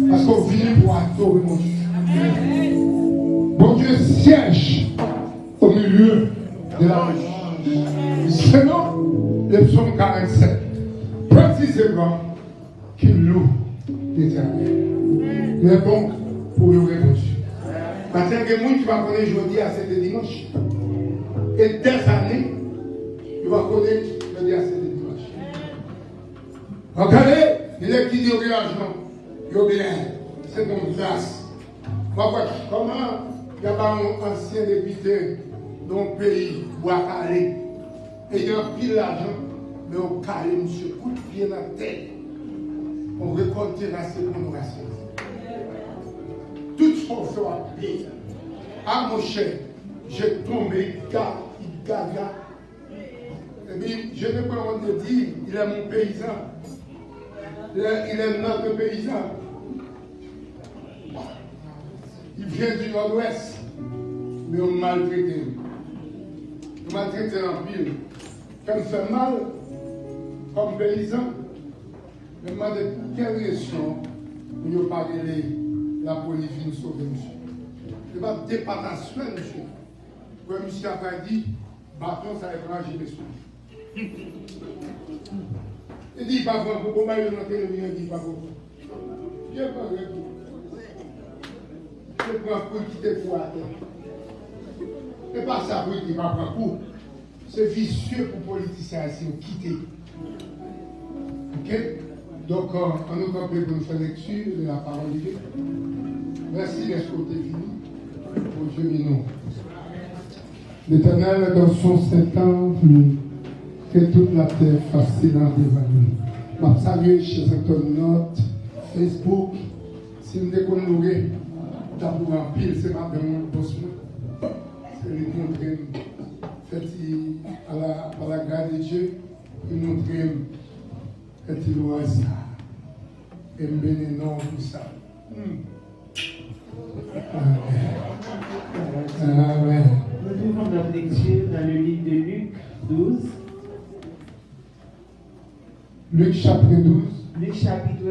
Parce qu'on vient pour adorer mon Dieu. Bon Dieu siège au milieu de la région. Selon le psaume 47, précisément qu'il loue l'Éternel. Mais donc, pour louer mon Dieu. Parce que les gens qui va connaître jeudi à cet dimanche. Et des années, il va connaître jeudi à cet dimanche. Regardez, il est qui dit au l'argent. Yo bien, c'est mon grâce. Comment il y a pas un ancien député dans le pays, Bois-Calais, et il y a pile l'argent, mais on calé, monsieur, coup de pied dans la tête. On récoltera ses honorations. Tout ce qu'on fait à pied. Ah mon cher, j'ai tombé, gaga. Et puis, je ne peux pas te dire, il est mon paysan. Il est notre paysan. Il vient du nord-ouest, mais on maltraité. On maltraité en pile. Quand on fait mal, comme paysan, je me demande quelle raison pour ne pas aider la police de sauver monsieur. Je ne vais pas dépasser la semaine, monsieur. Pour monsieur a dit, bâton, ça va ranger les sous. Il dit, pas bon, pour moi, il a télévision, il dit, pas bon. Je ne prends rien pour. Je prends pour quitter pour la terre. Ce n'est pas ça pour qu'il va prendre pour. C'est vicieux pour les politiciens ici, quitter. Ok? Donc, on nous rappelle pour nous faire lecture de la parole de Dieu. Merci d'être fini. Pour Dieu et nous. L'Éternel, dans son Saint-Temple, que toute la terre facile en devant nous. Je salue chez internautes, Facebook, si vous déconnez, d'abord en pile, c'est ma demande pour moi. C'est lui montrer, à la grâce de Dieu, il montrer que tu dois ça. Et me bénir pour ça. Amen. Nous trouvons notre lecture dans le livre de Luc 12. Luc chapitre 12. Luc chapitre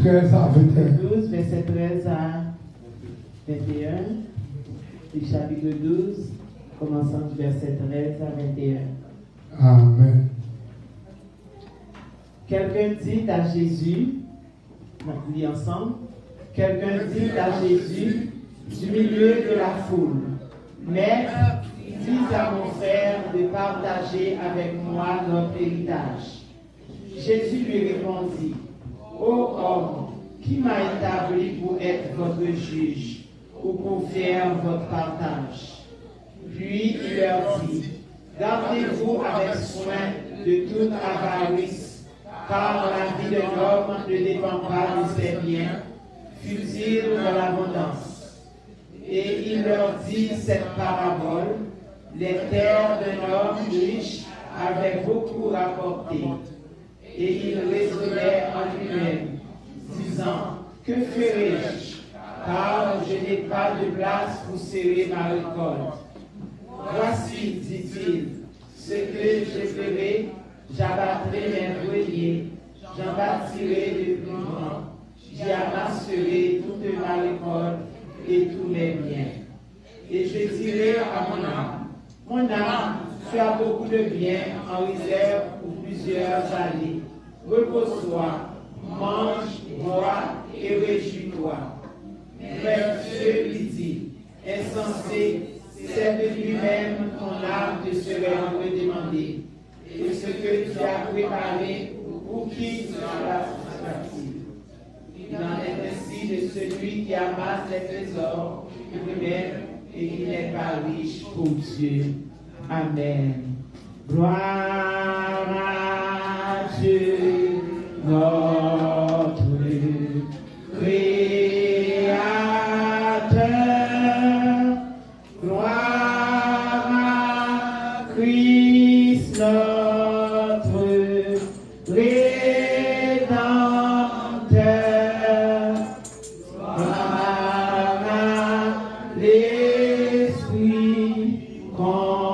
13 à 21. 12, verset 13 à 21. Luc chapitre 12, commençant du verset 13 à 21. Amen. Quelqu'un dit à Jésus, on lit ensemble, quelqu'un dit à Jésus, du milieu de la foule, Maître, dis à mon frère de partager avec moi notre héritage. Jésus lui répondit, ô homme, qui m'a établi pour être votre juge ou pour faire votre partage? Puis il leur dit, gardez-vous avec soin de toute avarice, car la vie de l'homme ne dépend pas de ses biens, fut-il dans l'abondance. Et il leur dit cette parabole, les terres d'un homme riche avaient beaucoup rapporté. Et il raisonnait en lui-même, disant, que ferai-je, car je n'ai pas de place pour serrer ma récolte. Voici, dit-il, ce que je ferai, j'abattrai mes greniers, j'en bâtirai de plus grands, j'y amasserai toute ma récolte et tous mes biens. Et je dirai à mon âme, tu as beaucoup de biens en réserve pour plusieurs années. Repose-toi, mange, bois et réjouis-toi. Mais Dieu lui dit, insensé, c'est de lui-même ton âme te serait redemandée. Et ce que tu as préparé, pour qui sera satisfait? Il en est ainsi de celui qui amasse les trésors lui-même et qui n'est pas riche pour Dieu. Amen. Gloire à Dieu, notre Créateur. Gloire à Christ, notre Rédempteur. Gloire à l'Esprit consolateur.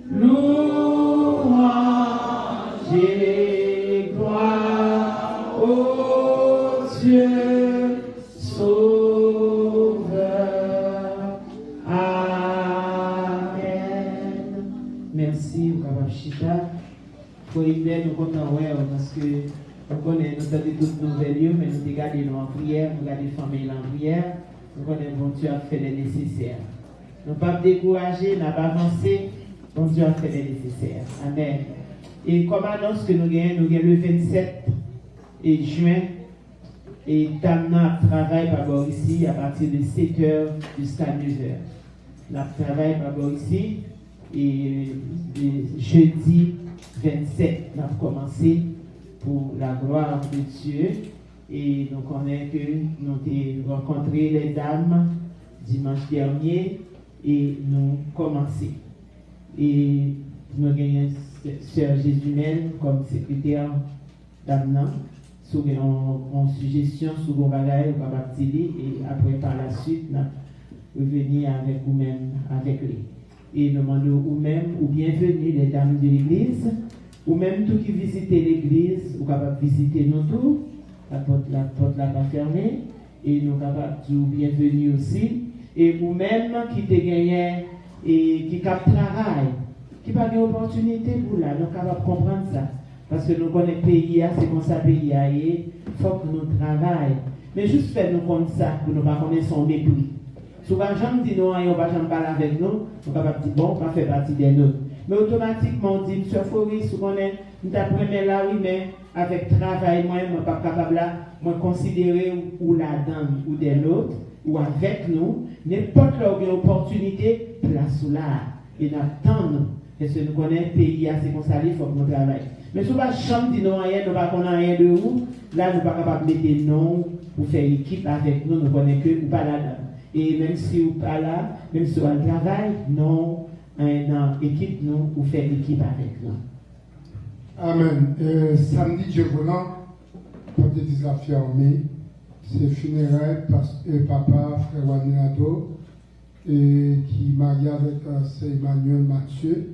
Louange et gloire au Dieu sauveur. Amen. Merci, Kabachita. Pour aider nous comptons parce que nous connaissons toutes nos nouvelles, mais nous regardons en prière, nous regardons les familles en prière, nous connaissons bon Dieu a fait les nécessaires. Nous ne pas décourager, nous pas avancer, bon Dieu a fait les nécessaires. Amen. Et comme annonce que nous gagnons le 27 juin, et Tamna travaille par ici à partir de 7h jusqu'à 9h. Nous travaillons par ici et jeudi 27, nous avons commencé pour la gloire de Dieu. Et nous connaissons que nous avons rencontré les dames dimanche dernier et nous commençons. Et nous avons Sœur Jésus-Mel comme secrétaire d'Amna. Sur une suggestion sur vos bagages, vous pouvez et après par la suite, nous venir avec vous-même, avec lui. Et nous demandons vous-même, ou bienvenue les dames de l'église, ou même tous qui visitent l'église, vous pouvez visiter nous tous, la porte n'est pas fermée, et nous capables de vous bienvenue aussi. Et vous-même qui te gagnez et qui cap travail, qui n'a pas d'opportunité pour là, nous sommes capables de comprendre ça. Parce que nous connaissons le pays, c'est comme ça le pays, il faut que nous travaillions. Mais juste faire nous comme ça, pour nous ne pas connaître son mépris. Si on ne dit non, on ne va pas parler avec nous, on va dire bon, on va faire partie des nôtres. Mais automatiquement, on dit, M. Fouris, si on est, nous avons là, oui, mais avec travail, moi, je ne suis pas capable de considérer ou la dame ou des nôtres, ou avec nous, n'importe quelle opportunité, place là. Et nous attendons. Parce que nous connaissons le pays, c'est comme ça, il faut que nous travaillions. Mais si on ne va pas dire non, nous ne va pas rien de vous, là, nous ne sommes pas capables de mettre non pour faire équipe avec nous, nous ne connaissons que ou pas là-dedans. Et même si vous pas là, même si vous avez travail, non, équipe nous, ou faire équipe avec nous. Amen. Samedi, Dieu volant, comme je dis, la fermée, c'est funérailles, papa, frère Waninado, et qui marié avec Saint Emmanuel Mathieu.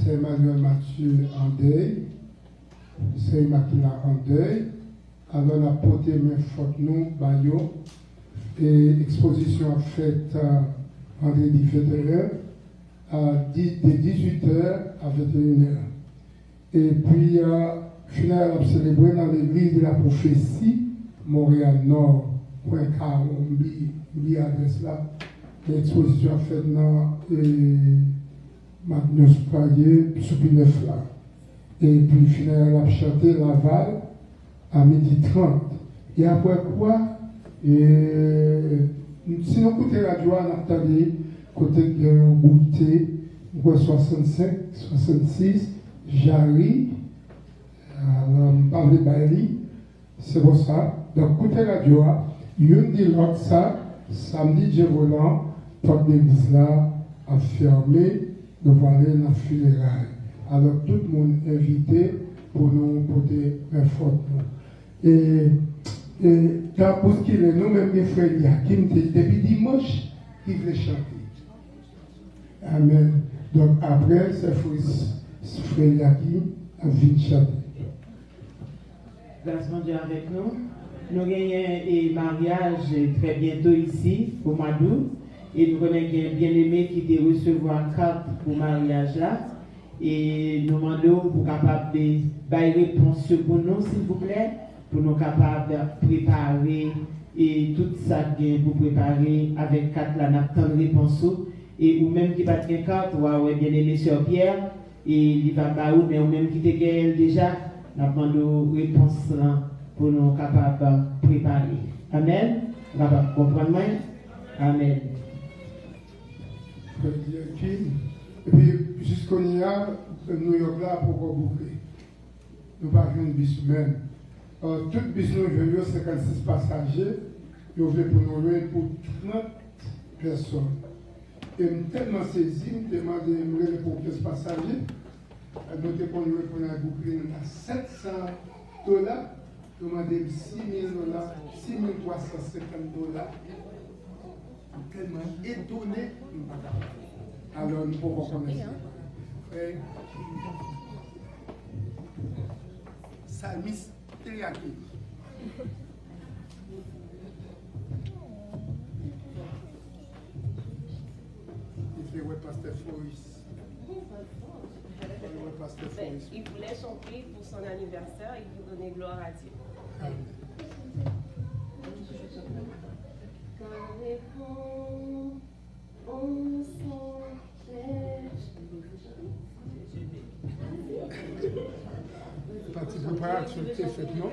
Saint Emmanuel Mathieu en deuil, Saint Immaculée en deuil. Alors, on a porté mes fautes, nous, Bayo, et exposition faite vendredi 21h, de 18h à 21h. Et puis, funérailles célébrées dans l'église de la prophétie, Montréal Nord. oublie l'adresse là. L'exposition a fait dans Magnus Praguer, sous 9 là. Et puis finalement, on a chanté Laval à 12h30. Et après quoi, si nous écoutons la radio, on a entendu côté de goûter, 65, 66, Jarry, parler Bailey, c'est pour ça. Donc, écoutez la radio, une dit l'autre ça, samedi, Dieu volant, porte l'église là a fermé, nous allons aller dans le funérailles. Alors, tout le monde est invité pour nous porter un fort. Et pour ce qu'il est, nous-mêmes, les frères Yakim, depuis dimanche, ils voulaient chanter. Amen. Donc, après, c'est frère Yakim a vu chanter. Grâce à Dieu avec nous. Nous avons un mariage très bientôt ici, au mois d'août. Et nous avons un bien-aimé qui a recevoir une carte pour le mariage là. Et nous demandons pour capable de faire réponse pour nous, s'il vous plaît, pour nous capables de préparer et tout ça bien pour préparer avec carte là, nous avons réponse. Et ou même qui va une carte, ou bien aimé sur Pierre, et il va pas où, mais ou même qui te gagne déjà, nous avons réponse là pour nous capables de préparer. Amen. Vous comprenez moi? Amen. Et puis, jusqu'au Nia, New York là, pour boucler. Nous parlons de bus même. Tout bus nous venons 56 passagers, ils ont pour nous louer pour 30 personnes. Et je suis tellement saisi, je me demande de louer pour 15 passagers. Nous avons pour nous pour un boucler à $700. Nous avons demandé $6,000, $6,350. Tellement étonné. Alors, nous pouvons commencer. Salmis Triaki. Il fait ouais, Pasteur Floris. Il voulait chanter pour son anniversaire et vous donner gloire à Dieu. Amen. Partie préparation qui est faite, non?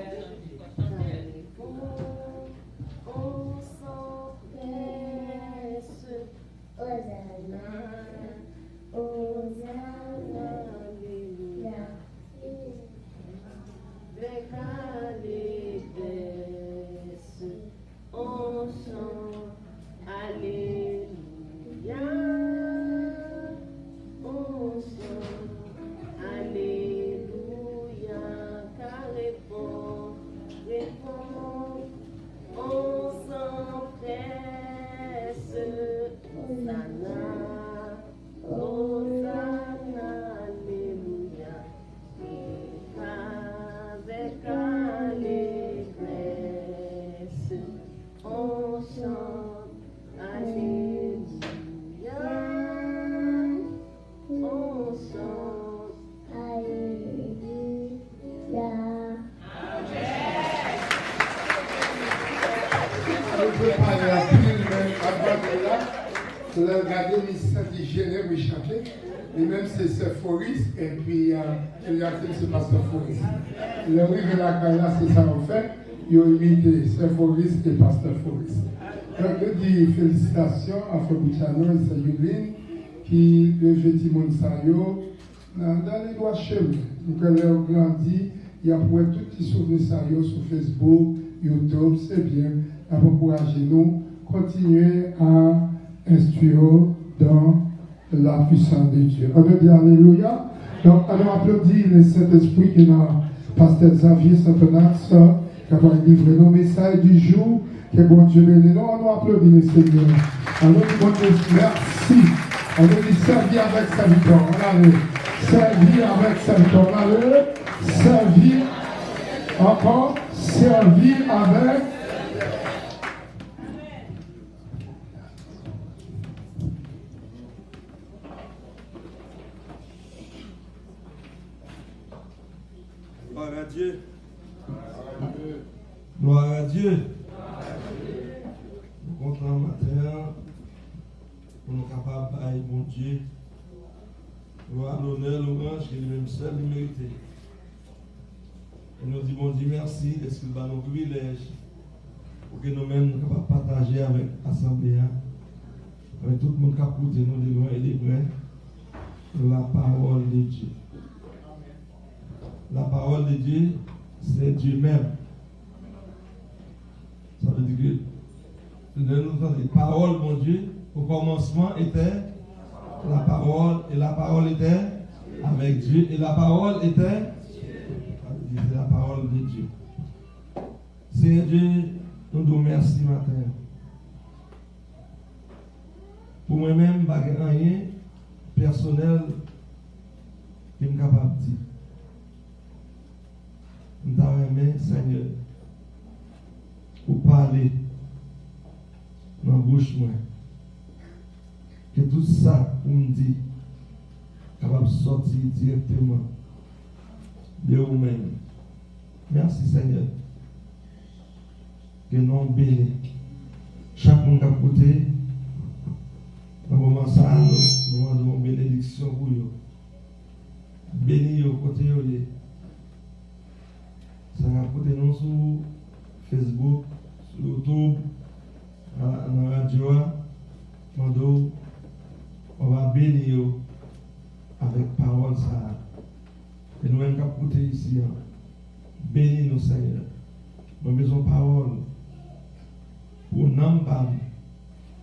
Regardez ministère d'hygiène, oui, chanter. Et même c'est Foris, et puis il y a c'est Pasteur Foris. Le rive de la Kaya, c'est ça en fait. Ils ont imité Foris et Pasteur Foris. Donc je dis félicitations à Fabuchano et Sayulin qui levait Timon Sayo dans les doigts chez eux. Donc elle a grandi, il y a pour tout qui sauve Sayo sur Facebook, YouTube, c'est bien. Pour encourager nous, continuer à instruire dans la puissance de Dieu. On veut dire Alléluia. Donc, on applaudit le Saint-Esprit qui est dans Pasteur Xavier Saint-Onax, qui a livré nos messages du jour, que bon Dieu bénisse. Donc, on applaudit le Seigneur. Alors, bon Dieu, merci. On veut dire servir avec sa victoire. Allez, servir avec sa victoire. Allez, servir encore, servir avec. Gloire à Dieu. Gloire à Dieu. pour nous capables de bon Dieu, gloire, l'honneur, l'orange, que lui-même seul lui mérite. Et nous disons, bon Dieu, merci, est-ce qu'il va nous privilèges pour que nous-mêmes nous capables de partager avec l'Assemblée, avec tout le monde qui a écouté nous de loin et de près, la parole de Dieu. La parole de Dieu, c'est Dieu même. Ça veut dire que la parole, mon Dieu, au commencement était la parole, et la parole était avec Dieu, et la parole était la parole de Dieu. Seigneur Dieu, nous nous remercions matin. Pour moi-même, je n'ai rien personnel qui est capable de dire. Je t'aime, Seigneur, pour parler dans la bouche, moi. Que tout ça, on me dit, capable de sortir directement de vous-même. Merci, Seigneur. Que nous bénis. Chaque monde qui a écouté, dans le moment ça, nous demandons une bénédiction pour eux. Bénis au côté de ça va écouter nous sur Facebook, sur YouTube, dans la radio. On va bénir avec parole ça. Et nous même qui écouter ici, bénis nous Seigneur. Nous avons besoin de parole pour nous.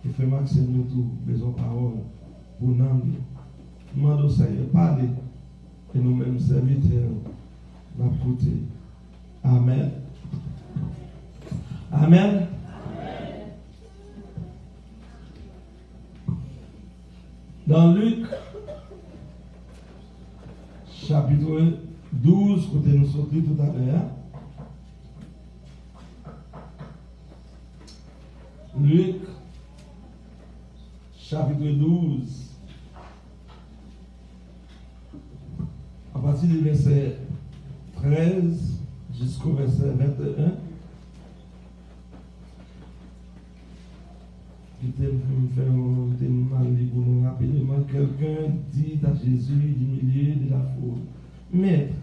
Et fait Maxime nous tout, besoin de parole pour nous. Nous demandons Seigneur, parlez. Et nous-mêmes serviteurs, nous écouter. Amen. Amen. Dans Luc, chapitre 12, côté nous sortis tout à l'heure. Luc, chapitre 12, à partir du verset 13 jusqu'au verset 21. Quelqu'un dit à Jésus du milieu de la foule, Maître,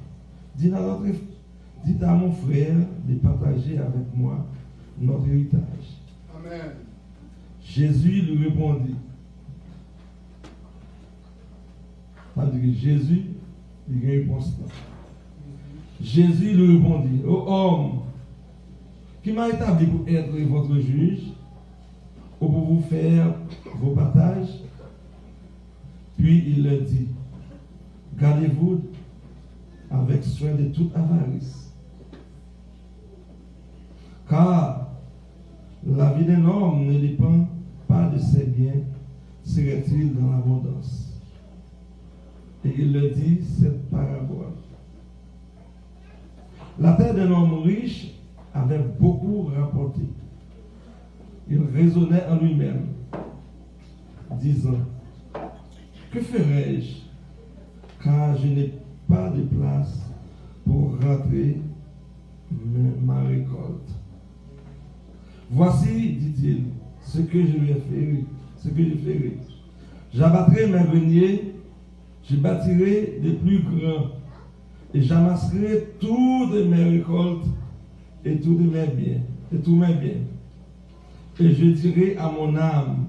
dis à mon frère de partager avec moi notre héritage. Amen. Jésus lui répondit. Jésus lui réponse là. Jésus lui répondit, ô homme, qui m'a établi pour être votre juge, ou pour vous faire vos partages? Puis il leur dit, gardez-vous avec soin de toute avarice. Car la vie d'un homme ne dépend pas de ses biens, serait-il dans l'abondance. Et il leur dit cette parabole. La terre d'un homme riche avait beaucoup rapporté. Il raisonnait en lui-même, disant, que ferai-je, car je n'ai pas de place pour rentrer ma récolte. Voici, dit-il, ce que je vais faire, ce que je ferai. J'abattrai mes greniers, je bâtirai des plus grands, et j'amasserai toutes mes récoltes et tous mes biens. Et je dirai à mon âme,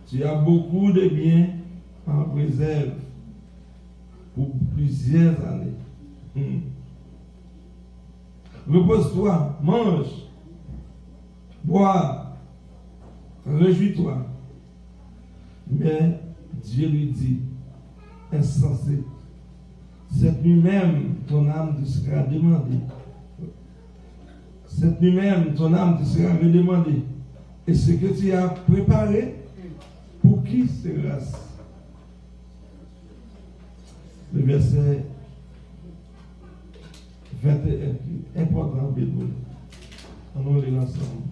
tu as beaucoup de biens en réserve pour plusieurs années. Repose-toi, mange, bois, réjouis-toi. Mais Dieu lui dit, insensé, cette nuit même ton âme te sera demandée. Cette nuit même ton âme te sera redemandée. Et ce que tu as préparé, pour qui sera-ce? Le verset 21, important, Bédoul. On va lire ensemble.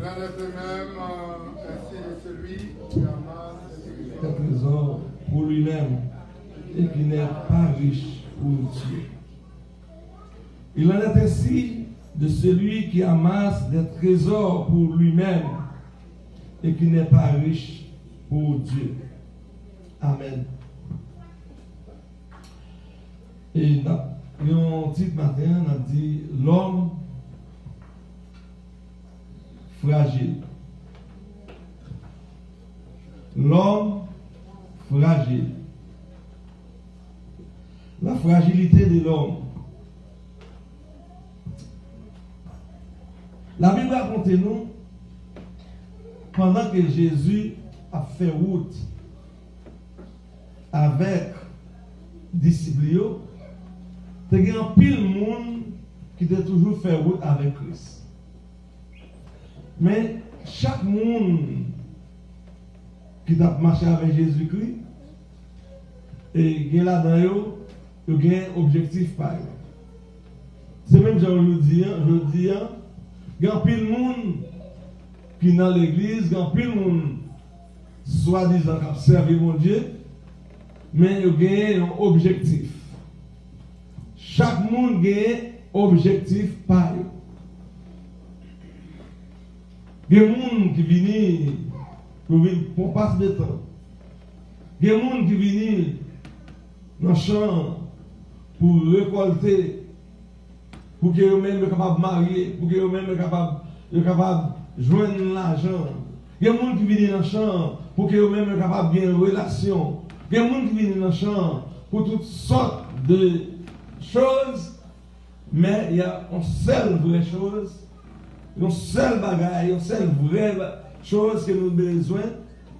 L'un de même, ainsi de celui qui amasse un trésor pour lui-même et qui n'est pas riche pour Dieu. Il en est ainsi de celui qui amasse des trésors pour lui-même et qui n'est pas riche pour Dieu. Amen. Et un titre matin, on a dit l'homme fragile. L'homme fragile. La fragilité de l'homme. La Bible raconte nous, pendant que Jésus a fait route avec disciples, il y a un pile monde qui a toujours fait route avec Christ. Mais chaque monde qui a marché avec Jésus-Christ, et il y a là-dedans, il y a un objectif par exemple. C'est même, je dis, il y a un pile monde qui est dans l'église, il y a un pile monde soi-disant qui a servi mon Dieu, mais il y a un objectif. Chaque monde a un objectif par eux. Il y a des gens qui viennent pour passer de temps. Il y a des gens qui viennent dans le champ pour récolter, pour qu'ils soient même capables de marier, pour qu'ils soient même capables de joindre l'argent. Il y a des gens qui viennent dans le champ pour qu'ils soient même capables de bien une relation. Il y a des gens qui viennent dans le champ pour toutes sortes de choses, mais il y a une seule vraie chose, une seule bagaille, une seule vraie chose que nous avons besoin.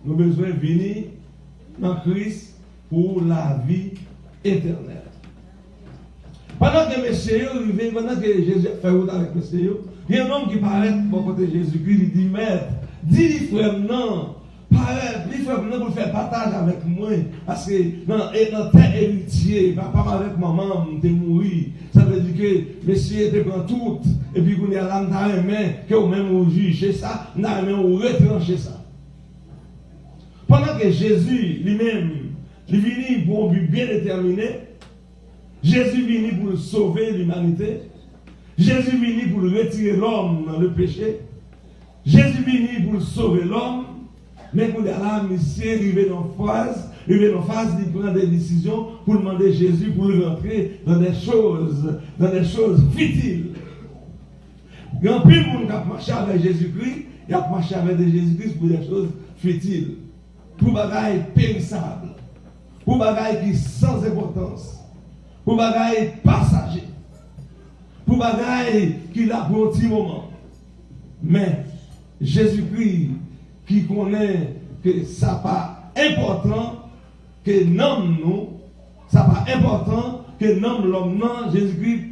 Nous avons besoin de venir dans Christ pour la vie éternelle. Pendant que Monsieur arrive, pendant que Jésus fait route avec Monsieur, il y a un homme qui paraît pour côté de Jésus-Christ, il dit, Maître, dis frère, non, paraît, dis frère, non, pour faire partage avec moi, parce que dans terre héritier, papa avec maman, t'es mouru. Ça veut dire que Monsieur te prend tout, et puis qu'on est là, on a un main, que vous même vous jugez ça, on a un main, vous retrancher ça. Pendant que Jésus lui-même, il vient pour un but bien déterminé, Jésus vient pour sauver l'humanité, Jésus vient pour retirer l'homme dans le péché, Jésus vient pour sauver l'homme, mais quand il est là, monsieur, arrivé dans la phase, il prend des décisions pour demander Jésus pour rentrer dans des choses futiles. Il y a un peu de monde qui a marché avec Jésus-Christ, il a marché avec Jésus-Christ pour des choses futiles, pour des bagailles périssables, pour des bagailles qui sont sans importance, pour des bagailles passagers, pour des bagailles qui a pour un petit moment. Mais Jésus-Christ, qui connaît que ça pas important que nomme nous, ça pas important que nomme l'homme, non, Jésus-Christ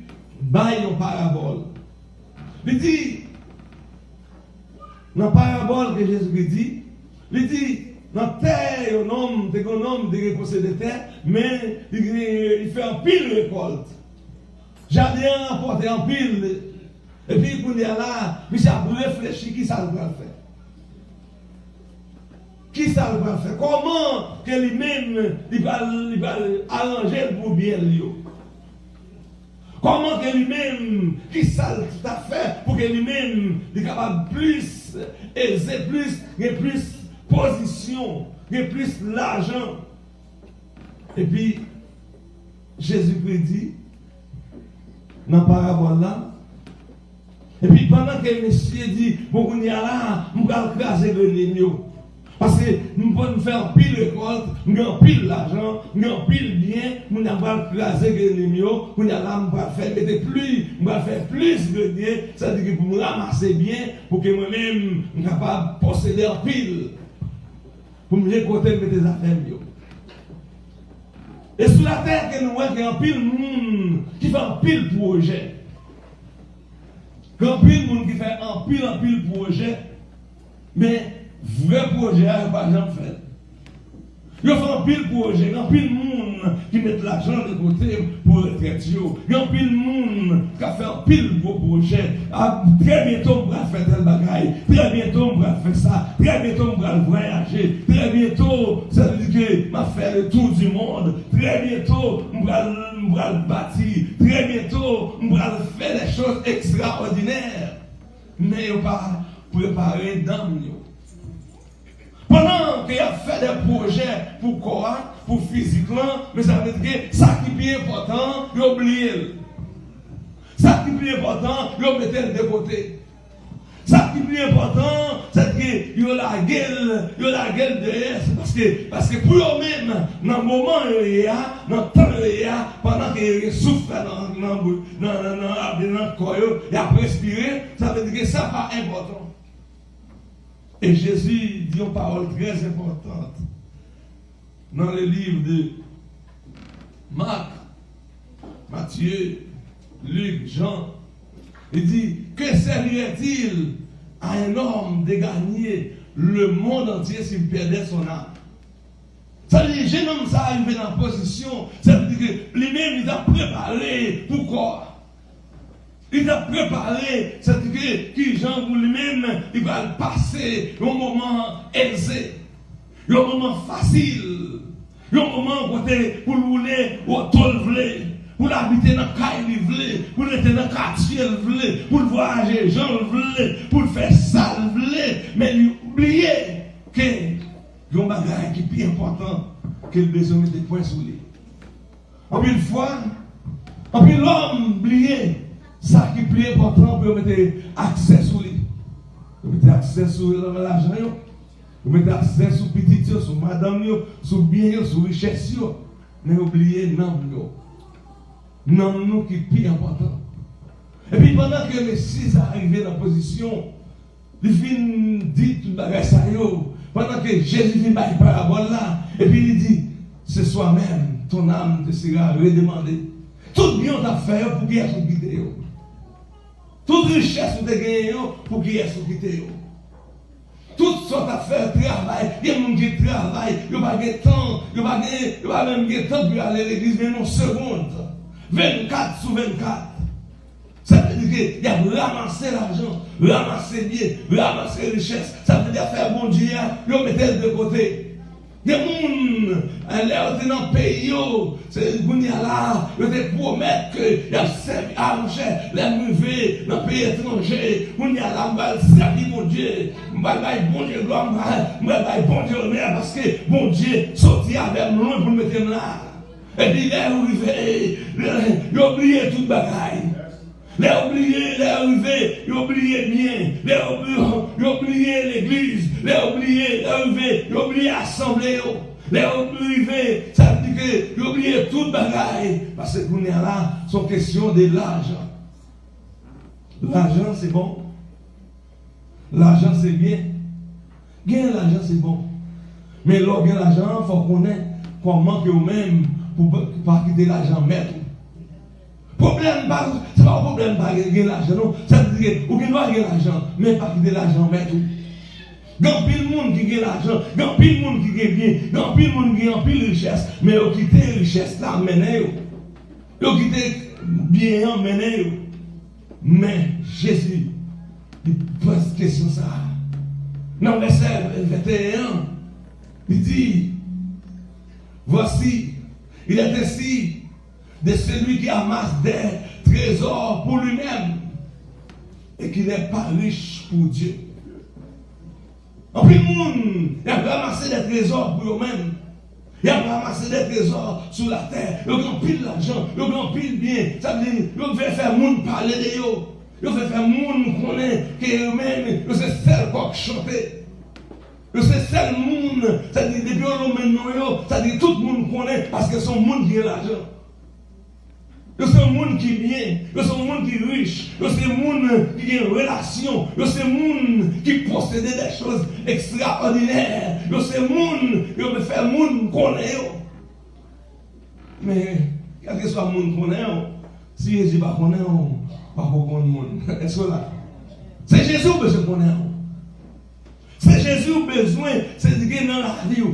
baille une parabole. Il dit, dans la parabole que Jésus-Christ dit, il dit, dans la terre, un homme de posséder terre, mais il fait un pile récolte. Jardin apporte un pile. Et puis, quand il est là, il a réfléchi qui ça va faire. Qui ça va faire? Comment que lui-même il va arranger pour bien lui? Comment que lui-même, qui ça tout à fait pour que lui-même il capable plus aiser, plus position, plus l'argent. Et puis Jésus-Christ dit dans la parabole là. Et puis pendant que monsieur dit, bon, on y a là, on va craser le nez. Parce que nous pouvons faire pile récolte, nous avons pile l'argent, nous avons pile bien, nous avons craser le nez, nous allons faire plus de bien, c'est-à-dire que pour me ramasser bien, pour que moi-même, je sois capable de posséder en pile, pour me récolter mes affaires. Et sur la terre, que nous voyons qu'il y a un pile monde qui fait un pile projet. Quand pile monde qui fait un pile projet, mais vrai projet, il n'y a pas jamais fait. Il y a un pile projet, il y a un pile monde qui met l'argent de côté pour le retraite. Il y a un pile monde qui a fait un pile gros projet. Très bientôt, on va faire tel bagaille. Très bientôt, on va faire ça. Très bientôt, on va voyager. Très bientôt, ça veut dire que va faire le tour du monde. Très bientôt, on va le bâtir. Très bientôt, on va faire des choses extraordinaires. Mais on va préparer dans nous. pendant qu'il a fait des projets pour corps, pour physique, mais ça veut dire que ça qui est bien important, il a oublié. Ça qui est bien important, il a mis de côté. Ça qui est plus important, c'est qu'il y a la gueule de parce que pour eux-mêmes, dans le moment où il y a, dans le temps où il y a, pendant qu'il souffle dans le corps, il a respiré, ça veut dire que ça n'est pas important. Et Jésus dit une parole très importante dans le livre de Marc, Matthieu, Luc, Jean. Il dit, que servirait-il à un homme de gagner le monde entier s'il perdait son âme? Ça veut dire, que jeune homme, ça arrivé dans la position, ça veut dire que lui-même, il a préparé pour quoi? Il a préparé, ça veut dire que Jean, pour lui-même, il va passer un moment aisé, un moment facile, un moment pour rouler au tol vlé. Pour l'habiter dans le caille, pour être dans le quartier, pour voyager, gens, pour faire ça, mais oubliez que il y a un bagage qui est plus important que le besoin de mettre des points sous lui. En plus, l'homme oubliez ça qui est plus important pour mettre accès sous lui. Vous mettez accès sur l'argent, vous mettez accès sur petit, sur madame, sur bien, sur richesse, mais oubliez non. Non, nous qui est plus important. Et puis pendant que le Messie est arrivé dans la position, il vient dire tout le bagage ça, pendant que Jésus vient par la parabole là, et puis il dit, c'est soi-même, ton âme te sera redemandée. Tout bien t'a fait pour qui est-ce qui quitte. Toute richesse que tu as gagné pour qui est-ce qui quitte. Toutes sortes d'affaires, travail, il y a des gens qui travaillent, il n'y a pas de temps, il n'y a pas même de temps pour aller à l'église, mais non, seconde. 24 sur 24. Ça veut dire qu'il y a ramasser l'argent, ramasser bien, ramasser richesse. Ça veut dire faire bon Dieu, il mettait de côté. Il y a des gens qui dans le pays, c'est là, ils te promettent qu'il y a servi à manger, les mauvais dans le pays étranger. Il y a là, on va servir mon Dieu, on va bon Dieu gloire, on va bon Dieu honneur, parce que bon Dieu sortit avec nous pour le mettre là. Et puis, il est arrivé, il a oublié tout le bagaille. Il a arrivé, il a oublié bien. Il a oublié l'église. Il a oublié l'assemblée. Il a arrivé, ça veut dire qu'il a oublié tout le bagaille. Parce que nous là, c'est question de l'argent. L'argent, c'est bon. L'argent, c'est bien. Gagner l'argent, c'est bon. Mais lorsqu'on gagne l'argent, il faut connaître comment que vous-même pour ne pas quitter l'argent maître. Problème, ce n'est pas un problème de gagner l'argent, non. Ça veut dire que vous ne pouvez pas gagner l'argent, mais pas quitter l'argent maître. Il y a pile de monde qui gagne l'argent, il y a pile de monde qui gagne bien, il y a pile de monde qui gagne pile de richesse, mais vous quittez la richesse là, menez. Vous quittez bien, menez. Mais Jésus, il pose question ça. Dans verset 21, il dit, voici, il est ainsi de celui qui amasse des trésors pour lui-même et qui n'est pas riche pour Dieu. En plus, le monde, il a ramassé des trésors pour eux-mêmes. Il a ramassé des trésors sur la terre. Il a pile l'argent, il a pile bien. Ça veut dire, il fait faire le monde parler de eux. Il fait faire le monde connaître qu'eux-mêmes, c'est celle qui chante. C'est seul monde, c'est-à-dire depuis maintenant, c'est-à-dire tout le monde connaît parce que c'est un monde qui a l'argent. C'est un monde qui est bien, c'est un monde qui est riche, c'est un monde qui a une relation, c'est un monde qui possède des choses extraordinaires, c'est un monde qui veut faire le monde connaître. Mais, quel que soit le monde connaît, si Jésus ne connaît pas, pas connaître le monde. Est-ce que là? C'est Jésus qui veut connaître. C'est Jésus qui a besoin, c'est dire dans la vie.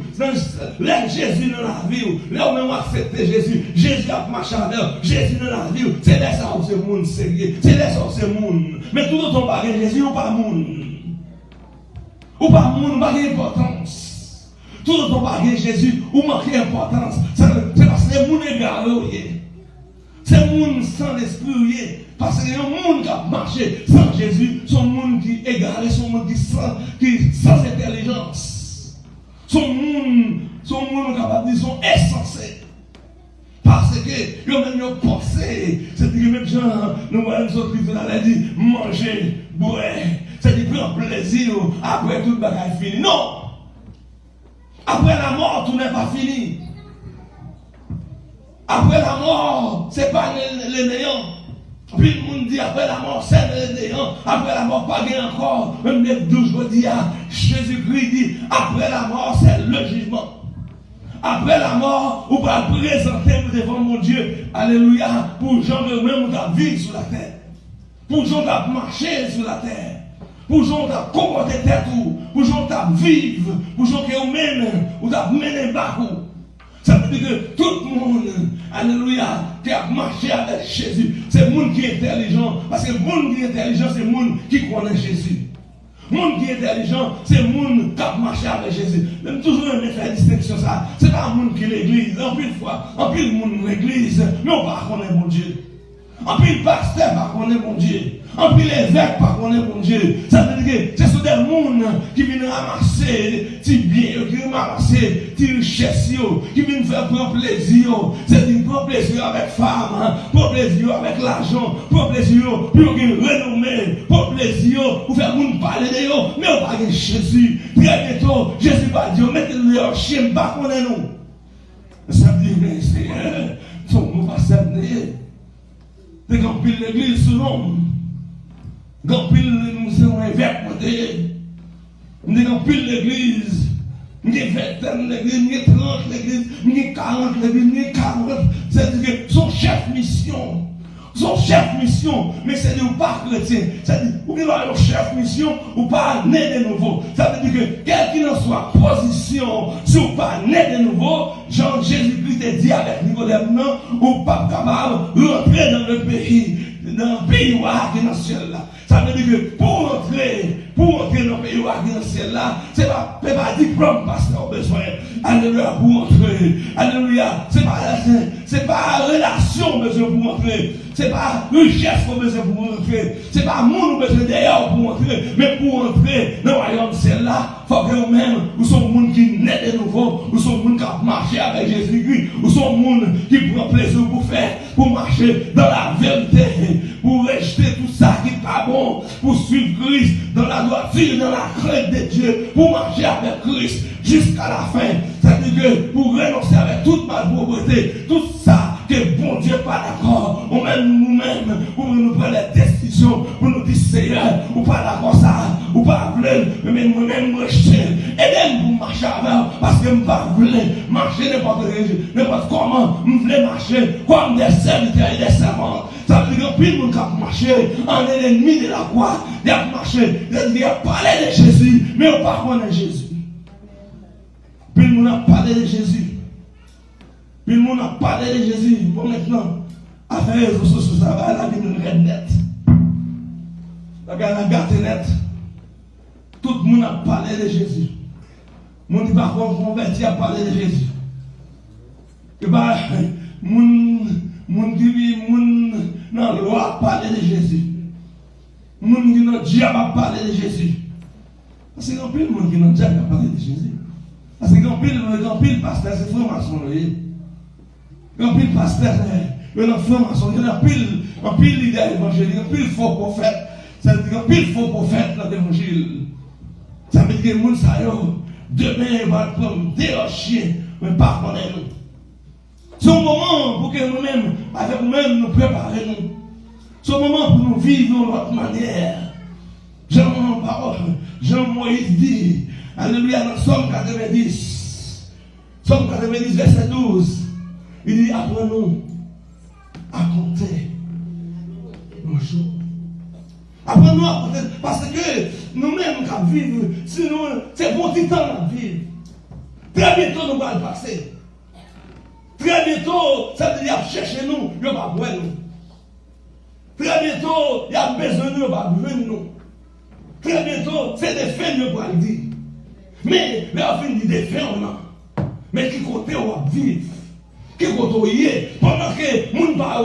Là, Jésus dans la vie. Là, on a accepté Jésus. Jésus a marché avec Jésus dans la vie. C'est là ça où c'est le monde sérieux. C'est là ça où c'est le monde. Mais tout le temps, pas Jésus ou pas le monde. Ou pas le monde, pas d'importance. Tout le temps, pas Jésus ou manque d'importance. C'est parce que le monde est égaré. C'est le monde sans l'esprit. Parce que le monde qui a marché sans Jésus, c'est un monde qui est égaré, c'est un monde qui sans intelligence. son monde capable de dire, sont insensés. Parce que, ils ont même pensé, c'est-à-dire même gens, nous voyons notre Christ, on a dit, manger, boire, c'est-à-dire prendre plaisir après tout le bagage fini. Non! Après la mort, tout n'est pas fini. Après la mort, ce n'est pas le néant. Puis le monde dit après la mort, c'est le néant. Après la mort, pas bien encore. Même les 12 jours dit, Jésus-Christ dit, après la mort, c'est le jugement. Après la mort, vous pouvez présenter devant mon Dieu, alléluia, pour gens de même qui vivent sur la terre. Pour gens qui marchent sur la terre. Pour gens qui comportent tête, pour gens qui vivent, pour gens qui mènent, ou qui mènent bakou. Ça veut dire que tout le monde, alléluia, qui a marché avec Jésus, c'est le monde qui est intelligent. Parce que le monde qui est intelligent, c'est le monde qui connaît Jésus. Le monde qui est intelligent, c'est le monde qui a marché avec Jésus. Même toujours aimé faire la distinction, ça. C'est pas le monde qui est l'église. En plus de fois, en plus le monde l'église, mais on ne connaît pas mon Dieu. En plus le pasteur ne connaît pas mon Dieu. En plus l'évêque ne connaît pas mon Dieu. Ça veut dire que ce sont des gens qui viennent ramasser des biens, qui viennent ramasser des richesses, qui viennent faire prendre plaisir. C'est-à-dire prendre plaisir avec femme, prendre plaisir avec l'argent, prendre plaisir pour renommer, prendre plaisir pour faire monde parler de eux. Mais on parle de Jésus. Très bientôt, Jésus va dire, mettez-le en chien, pas qu'on est nous. Ça veut dire, mais Seigneur, son mot va s'amener. C'est quand pile l'église sous l'homme. Quand pile nous sommes évêques, nous sommes pile l'église. Nous sommes 20 l'église, nous sommes 30 l'église, nous sommes 40 l'église, nous sommes 40. C'est-à-dire que son chef mission. Son chef mission, mais c'est de pas chrétien. C'est-à-dire, ou bien un chef mission, ou pas né de nouveau. Ça veut dire que, quelle qu'il en soit position, si ou pas né de nouveau, Jean Jésus-Christ a dit avec Nicodème, non, ou pas capable de rentrer dans le pays où dans le ciel là. Ça veut dire que pour entrer dans le pays où dans le ciel là, c'est pas diplôme pasteur besoin. Alléluia, pour entrer. Alléluia, c'est pas relation besoin pour entrer. C'est pas richesse qu'on besoin pour entrer. C'est pas monde besoin d'ailleurs pour entrer. Mais pour entrer dans le royaume ciel là, il faut que vous-même, vous soyez monde qui naît de nouveau, vous soyez monde qui a marché avec Jésus-Christ, vous soyez monde qui prend plaisir pour faire, pour marcher dans la vérité, pour rejeter tout ça qui n'est pas bon, pour suivre Christ dans la droiture, dans la crainte de Dieu, pour marcher avec Christ jusqu'à la fin. C'est-à-dire que pour renoncer avec toute malpropreté, tout ça que bon Dieu n'est pas d'accord, ou même nous-mêmes, pour nous prendre les décisions, pour nous dire Seigneur, ou pas d'accord ça, ou pas voulu, mais moi-même rejeter, aidez-moi pour marcher avec, parce que je ne pas voulu marcher n'importe comment, je voulais marcher comme des serviteurs et des servantes. Ça veut dire que plus le monde qui marché en ennemi de la croix, il a marché, il a parlé de Jésus, mais on ne pas connaît Jésus. Puis le monde a parlé de Jésus. Puis le monde a parlé de Jésus. Bon, maintenant, avec les réseaux sociaux, ça va, la vie nous red net. La gâte net. Tout le monde a parlé de Jésus. Le monde n'est pas converti à parler de Jésus. Et bien, le monde qui vit dans la loi a parlé de Jésus. Le monde qui est dans le diable a parlé de Jésus. Parce qu'il y a plus de monde qui est dans le diable a parlé de Jésus. Parce que quand pile pasteur, c'est franc-maçon. Quand pile pasteur, c'est franc-maçon. Il y a pile leader évangélique, pile faux prophète. Ça veut dire pile faux prophète dans l'évangile. Ça veut dire que les gens, demain, ils vont prendre des chiens, mais pas connaître nous. C'est un moment pour que nous-mêmes, avec nous-mêmes, nous préparions. C'est un moment pour nous vivre de notre manière. Jean-Moïse dit, alléluia, dans Somme 90, Somme 90, verset 12, il dit, apprenons à compter nos jours. Apprenons à compter, parce que nous-mêmes, quand vivons, sinon, c'est bon petit temps à vivre. Très bientôt, nous allons passer. Très bientôt, ça veut dire chercher nous, il va voir nous. Très bientôt, il y a besoin de nous, il va besoin de nous. Très bientôt, c'est des faits, il va le dire. Mais, on finit des faits, on a. Mais qui côté on va vivre? Qui côté on y est? Pendant que moun pa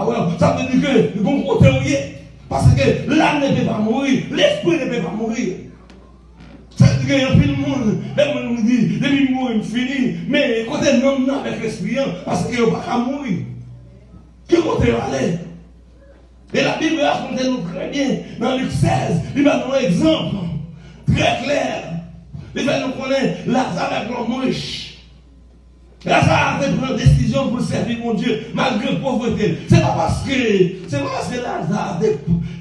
ouais, ça veut dire que le bon côté on y est. Parce que l'âme ne peut pas mourir, l'esprit ne peut pas mourir. Ça veut dit qu'il y a un peu de monde, même on dit, depuis mourir, fini, mais côté non, avec l'esprit, parce qu'il n'y a pas qu'à mourir. Que côté aller? Et la Bible raconte nous très bien, dans Luc 16, il va nous un exemple très clair. Il va nous connaître Lazare avec l'homme riche. Lazare a pris une décision pour servir mon Dieu, malgré la pauvreté. C'est pas parce que Lazare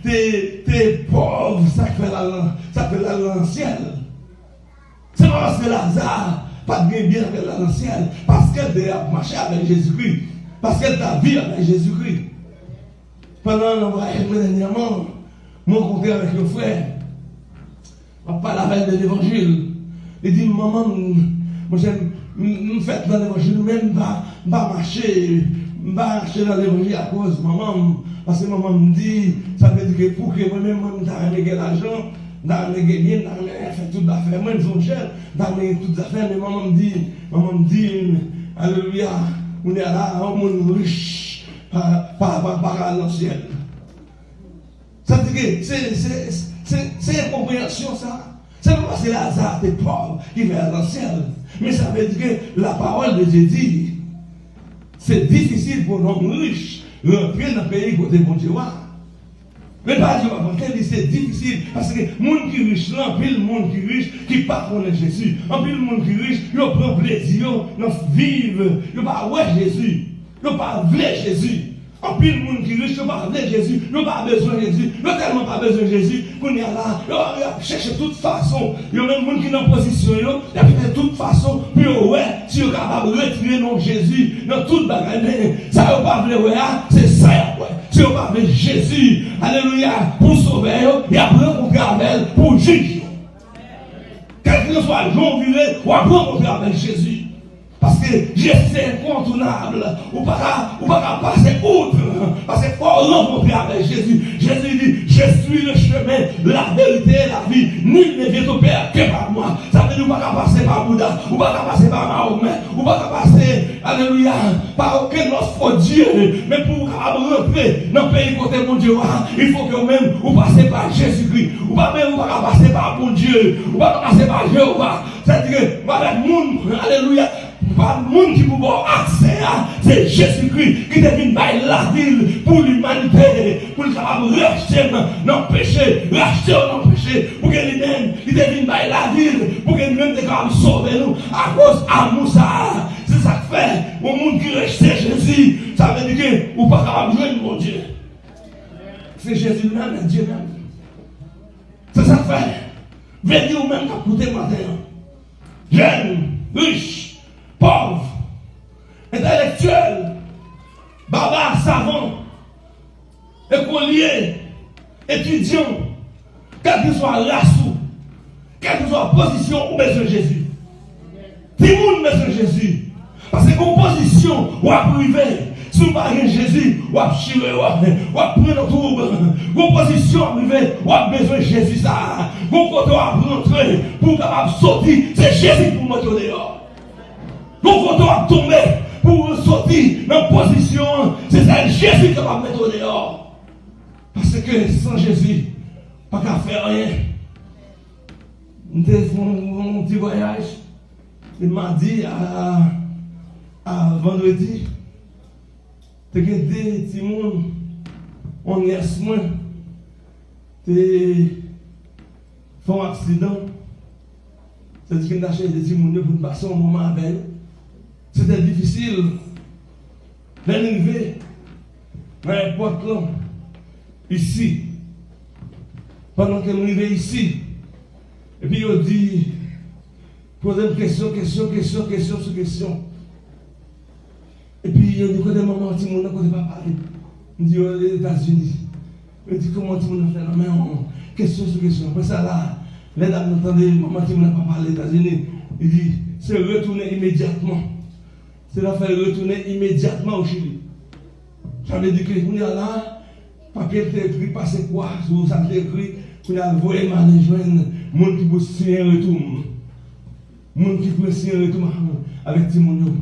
t'es pauvre, ça fait la ciel. C'est pas parce que Lazare pas de bien avec la ciel, parce qu'elle a marché avec Jésus-Christ, parce qu'elle a vécu avec Jésus-Christ. Pendant le voyage dernièrement, mon rencontré avec le frère, on parle avec de l'évangile. Il dit, maman, moi j'aime faire dans l'évangile, même pas marcher dans l'évangile à cause de maman. Parce que maman me dit, ça veut dire que pour que moi-même, je gagné l'argent, je gagné bien, je fait toute l'affaire, moi je suis cher, je gagné toutes les affaires, mais maman me dit, alléluia, on est là, on est riche. Par l'ancien. Ça veut dire que c'est une compréhension, ça. C'est pas parce que Lazare est pauvre qui va à l'ancien. Mais ça veut dire que la parole de Dieu dit c'est difficile pour l'homme riche de rentrer dans le pays côté bon Dieu. Mais pas Dieu avant qu'elle c'est difficile parce que les gens qui riche là, puis le monde qui riche qui pas connaît Jésus. En plus le monde qui riche, ils prend plaisir, ils vivent, ils pas ouais Jésus. Ils n'ont pas voulu Jésus. En plus, le monde qui riche, ils n'ont pas voulu Jésus. Ils n'ont pas besoin de Jésus. Ils n'ont tellement pas besoin de Jésus. Qu'on y a là, ils cherchent de toute façon. Il y a même des gens qui sont en position. Ils ont de toute façon. Puis, ouais, si ils sont capables de retirer non Jésus dans toute bagarre, ça ne va pas voulu, c'est ça, ouais. Si ils n'ont pas voulu Jésus, alléluia, pour sauver, et après, on avec pour juger. Quel que soit le jour viré, ou après, on avec Jésus. Parce que Jésus est incontournable. Ou pas passer outre. Parce qu'il faut rencontrer avec Jésus. Jésus dit, je suis le chemin, la vérité et la vie. Nul ne vient au Père que par moi. Ça veut dire qu'on ne va pas passer par Bouddha. On ne va pas passer par Mahomet. On ne va pas passer, alléluia, par aucun autre Dieu. Mais pour rentrer dans le pays côté mon Dieu, il faut que même vous passez par Jésus-Christ. Ou pas même vous ne passer par mon Dieu. Ou pas passer par Jéhovah. C'est-à-dire que, avec le monde, alléluia, pas le monde qui peut avoir accès à, c'est Jésus-Christ qui devient la ville pour l'humanité, pour le capable de racheter dans le péché, racheter dans le péché, pour que lui-même, il devienne la ville, pour que lui-même soit capable de sauver nous, à cause d'amour ça. C'est ça que fait, au monde qui rachète Jésus, ça veut dire que vous ne pas capable de jouer mon Dieu. C'est Jésus lui-même, Dieu même. C'est ça que fait. Venez vous-même qui écoutez matin. Jeune, riche, pauvre, intellectuel, barbare, savant, écolier, étudiant, quelle que soit la race, quelle que soit la position, ou besoin de Jésus. Tout le monde besoin de Jésus. Parce que vos positions, ou à priver, si vous parlez de Jésus, ou à chirer, ou à prendre trouble. Vos positions à priver, ou à besoin de Jésus, ça. Vos côtés à rentrer, pour capable sortir, c'est Jésus pour monter dehors. Vos côtés à tomber, pour sortir dans la position, c'est ça Jésus qui va mettre dehors. Parce que sans Jésus, pas qu'à faire rien. Nous avons un petit voyage. Il m'a dit à vendredi, tu as des petits gens, on est moins, tu fais un accident. C'est-à-dire qu'il a acheté des petits gens pour passer un moment avec eux. C'était difficile. L'arrivée, n'importe là, ici, pendant qu'elle arrivait ici, et puis il dit, posez une question. Et puis il dit, quand des mamans, tu ne peux pas parler. Il dit, les États-Unis. Il dit, comment tu peux faire la main? Question. Après ça, là, les dames n'entendaient, maman, tu ne peux pas parler aux États-Unis. Il dit, c'est retourner immédiatement. C'est la faire retourner immédiatement au Chili. Ça veut dire que vous êtes là, papier est écrit, passez quoi, sur ça est écrit, vous avez envoyé ma rejoindre, monde qui peut signer un retour. Monde qui peut signer un retour avec Timounio.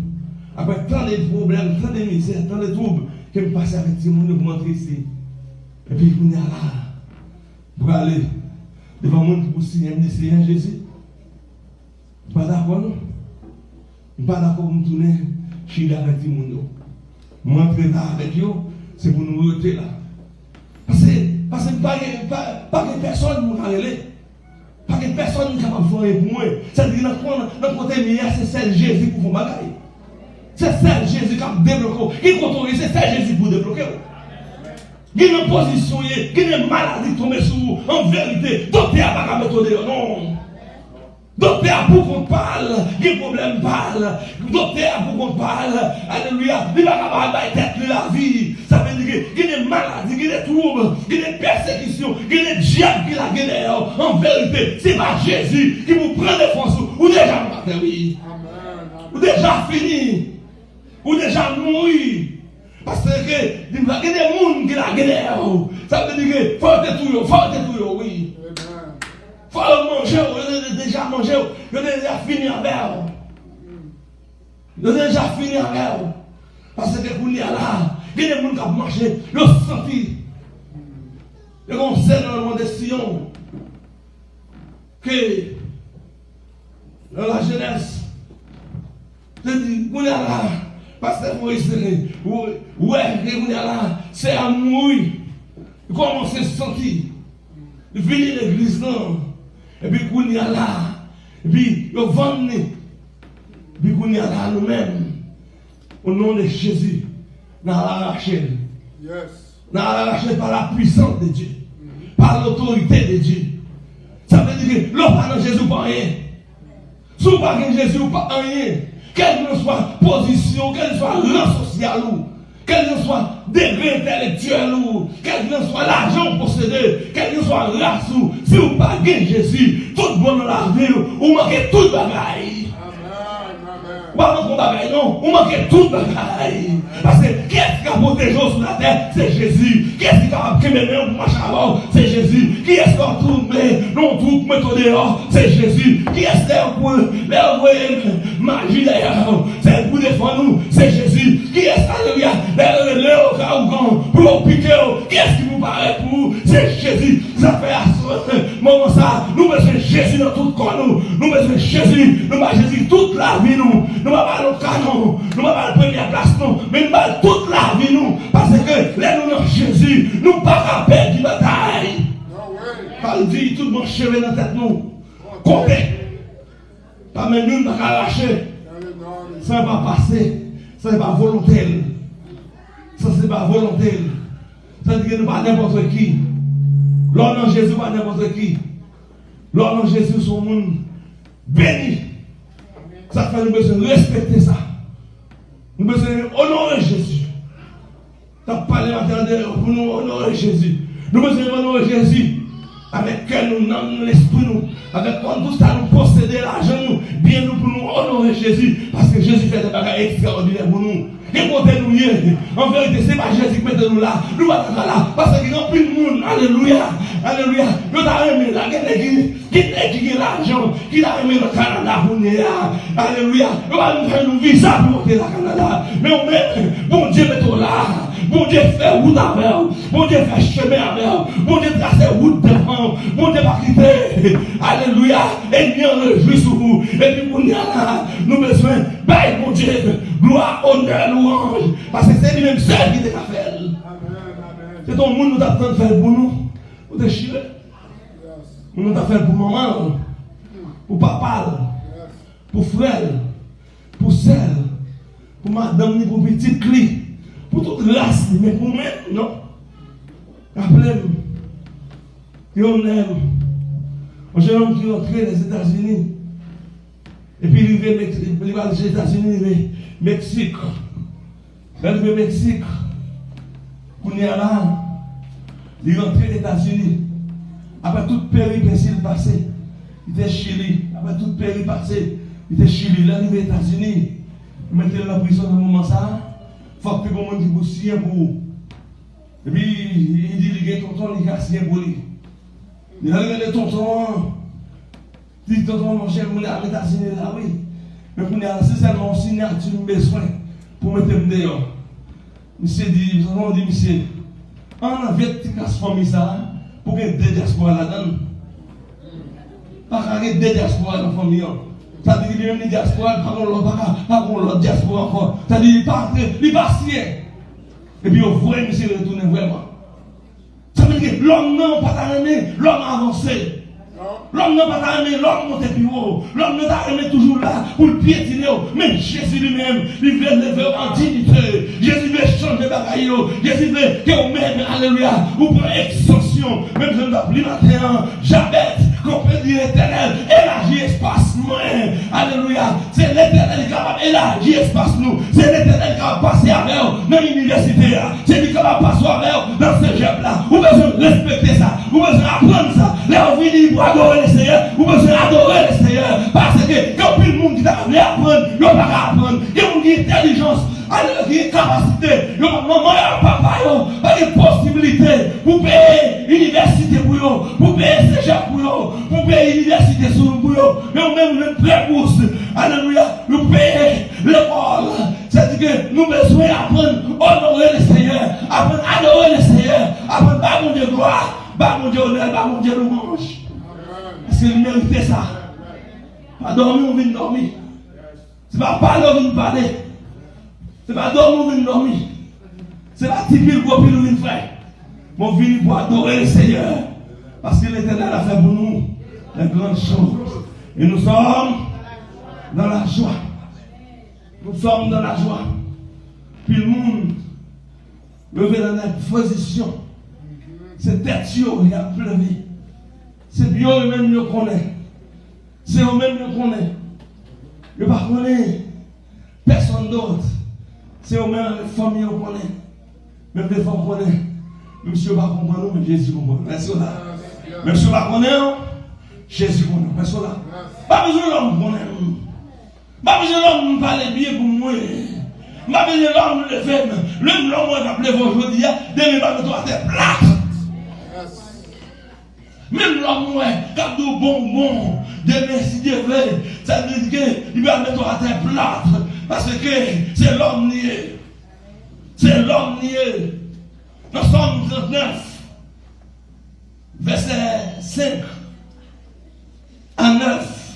Après tant de problèmes, tant de misères, tant de troubles, que me passe avec Timounio pour rentrer ici. Et puis vous êtes là, pour aller devant le monde qui peut signer un Jésus. pas d'accord, non? Je ne suis pas d'accord pour me tourner chez avec tout le monde. Moi, entrer là avec eux, c'est pour nous rester là. Parce que pas de personne qui m'a relé. Pas de personne qui m'a fait pour moi. C'est-à-dire que notre côté meilleur, c'est celle Jésus pour vous bagailler. C'est celle Jésus qui a débloqué. Qui contrôle, c'est celle Jésus pour débloquer. Il y a une position, il y a une maladie tombée sur vous. En vérité, docteur n'a pas mettre dehors. Non. Docteur pour qu'on parle, il y a un problème parle. Docteur pour qu'on parle, alléluia, il va pas avoir tête de la vie. Ça veut dire qu'il y a des maladies, qu'il y a des troubles, qu'il y a des persécutions, qu'il y a des diables qui la guerre. En vérité, c'est pas Jésus qui vous prend des forces ou déjà maté, oui. Ou déjà fini, ou déjà mouru. Parce que il y a des gens qui la guerre. Ça veut dire que faut tout, oui. Faut manger, vous avez déjà mangé, vous avez déjà fini avec vous. Vous avez déjà fini avec vous. Parce que vous êtes là, il y a des gens qui ont marché, ils ont senti. Ils ont senti dans le monde de Sion que dans la jeunesse, je dis, vous êtes là, parce que vous êtes vous êtes là, c'est à mourir. Comment c'est senti? Venez à l'église, non? Et puis, qu'on y a là, et puis, on vend, et puis, qu'on y a là nous-mêmes, au nom de Jésus, nous allons l'arracher. Nous allons l'arracher par la puissance de Dieu, par l'autorité de Dieu. Ça veut dire que l'homme pas dans Jésus, pas rien. Si vous pas dans Jésus, pas rien. Quelle que soit position, quelle que soit rang social, quel que soit degré intellectuel, quel que soit l'argent possédé, quel que soit la race, si vous pas gagnez Jésus, tout bon dans la vie, vous manquez tout bagaille. Pas manquer bagaille, non, vous manquez tout bagaille. Parce que qui est-ce qui a protégé sur la terre? C'est Jésus. Qui est-ce qui a pris mes mains pour marcher avant? C'est Jésus. Qui est-ce qui a tourné, non tout mettre dehors? C'est Jésus. Qui est-ce qui a pour les magie d'ailleurs? C'est pour défendre nous, c'est Jésus. Qui est-ce qui a les au cas où pour piquer? Qui est-ce qui vous paraît pour vous? C'est Jésus. Ça fait à ce moment ça, nous besoin de Jésus dans tout corps nous. Nous besoin de Jésus. Nous besoin de Jésus toute la vie nous. Nous ne pas le canon. Nous ne pas la première place non. Mais nous avons toute la vie nous. Parce que là nous dans Jésus, nous ne pas qu'à perdre une bataille. Pas le dire tout le monde cheveux dans la tête nous. Comptez. Pas même nous, nous ne pas lâcher. Ça ne va pas passer. Ça n'est pas volontaire. Ça c'est pas volontaire. Ça veut dire que nous pas n'importe qui. L'homme dans Jésus pas n'importe qui. L'homme dans Jésus son monde béni. Ça fait nous besoin de respecter ça. Nous besoin d'honorer Jésus. Tu as parlé maintenant pour nous honorer Jésus. Nous besoin d'honorer Jésus. Avec quel nous nommons l'esprit nous. Avec quoi tout ça nous posséder l'argent nous. Bien nous pour nous honorer Jésus. Parce que Jésus fait des bagages extraordinaires pour nous. Et côté nous y est. En vérité, ce n'est pas Jésus qui met nous là. Nous ne sommes pas là. Parce qu'il y a plus de monde. Alléluia. Alléluia. Nous avons aimé là. Qui a l'argent. Qui a aimé le Canada pour nous. Alléluia. Nous allons faire nous vivre ça pour monter le Canada. Mais on met, bon Dieu, mettons là. Bon Dieu fait route avec vous. Bon Dieu fait chemin avec vous. Bon Dieu trace route devant. Bon Dieu va quitter. Alléluia. Et bien on le jouit sur vous. Et puis pour nous là, nous besoin. Bye mon Dieu. Gloire, honneur, louange. Parce que c'est lui-même seul qui t'a fait. C'est ton monde nous t'attend de faire pour nous. Pour te chier. Nous t'a fait pour maman. Pour papa. Pour frère. Pour sœur. Pour madame, pour petite clé. Pour toute race, mais pour moi, non. Rappelez-vous, on aime un jeune homme qui est entré aux États-Unis. Et puis il va aux États-Unis, il va au Mexique. Il va au Mexique. Pour y aller là, il est entré aux États-Unis. Après toute péripétie passée, il était Chili. Après toute péripétie passée, il était Chili. Là, il est aux États-Unis. Il mettait la prison dans le moment ça. Il faut que quelqu'un qui vous signe pour vous. Et puis, il dit, il y a tonton, il y a signé pour lui. Il a regardé tonton. Il dit, tonton, mon cher, vous l'avez États-Unis là, oui. Mais vous n'avez pas seulement signé un besoin pour mettre dehors. Monsieur dit, tonton dit, monsieur, on a vu que tu as famille ça pour qu'il y ait des diasporas là-dedans. Pas qu'il y ait des diasporas dans la famille. Ça dit qu'il y a une diaspora, pas l'autre diaspora encore. Ça dit qu'il pas sien. Et puis, vous voyez, monsieur, retourner vraiment. Ça veut dire que l'homme n'a pas aimé, l'homme a avancé. L'homme n'a pas aimé, l'homme monte plus haut. L'homme n'a pas aimé toujours là pour le piétiner. Mais Jésus lui-même, il veut lever en dignité. Jésus veut changer de bagaille. Jésus veut que vous-même, alléluia, vous prenez extension. Même je ne dois plus matin, Jabet, qu'on peut dire éternel, élargir espace moins. Alléluia. C'est l'éternel qui va élargir espace nous. C'est l'éternel qui va passer avec nous dans l'université. C'est lui qui va passer avec nous dans ce cégep là. Vous besoin de respecter ça. Vous besoin d'apprendre ça. Là, on finit pour adorer le Seigneur. Vous besoin d'adorer le Seigneur. Parce que quand plus le monde qui t'a amené à apprendre, il va pas apprendre. Il y a une intelligence. Il y a une capacité. Il y a un maman, un papa, il y a une possibilité. Vous payez l'université pour eux. Vous payez cégep pour eux. Vous payez l'université pour eux. Mais vous-même, vous êtes prêts pour ça. Alléluia. Vous payez l'école. C'est-à-dire que nous avons besoin d'apprendre à honorer le Seigneur. Apprendre à adorer le Seigneur. Apprendre à mon Dieu gloire. Bah mon Dieu honneur, bah mon Dieu louange. Parce qu'il méritait ça. Pas dormir, on vient dormir. C'est pas parler, on vient parler. C'est pas dormir, on vient dormir. C'est pas tirer le gros pile, on vient faire. On vient pour adorer le Seigneur. Parce que l'Éternel a fait pour nous les grandes choses. Et nous sommes dans la joie. Nous sommes dans la joie. Puis le monde levé dans notre position. C'est tête il a pleuvé. C'est bien eux-mêmes qui connaissent. C'est eux-mêmes qui connaissent. Ils ne connaissent pas personne d'autre. C'est eux-mêmes les familles qui connaissent. Même les femmes connaissent. Même si on ne comprend pas, mais Jésus comprend. Merci là. Même si on ne connaît pas, Jésus comprend. Merci là. Pas besoin de l'homme connaître. Pas besoin de l'homme parler bien pour moi. Pas besoin de l'homme le faire. L'homme qui a appelé aujourd'hui, demain, pas besoin de faire place. Même l'homme, qui a de bonbons, de merci de veille, ça veut dire qu'il va mettre à terre plate. Parce que c'est l'homme nié. C'est l'homme nié. Nous sommes 39, verset 5 à 9.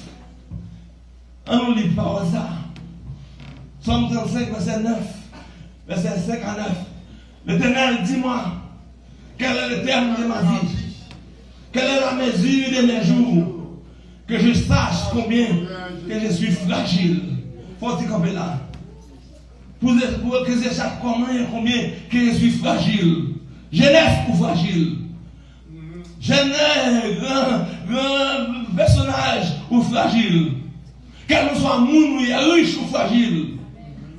On nous lit pas ça. Somme 35, verset 9. Verset 5 à 9. L'Éternel, dis-moi, quel est le terme de ma vie? Quelle est la mesure de mes jours? Que je sache combien que je suis fragile. Faut-il camper là? Pour que je sache combien que je suis fragile. Jeunesse ou fragile? Jeunesse, grand personnage ou fragile? Quel que soit moun ou riche ou fragile?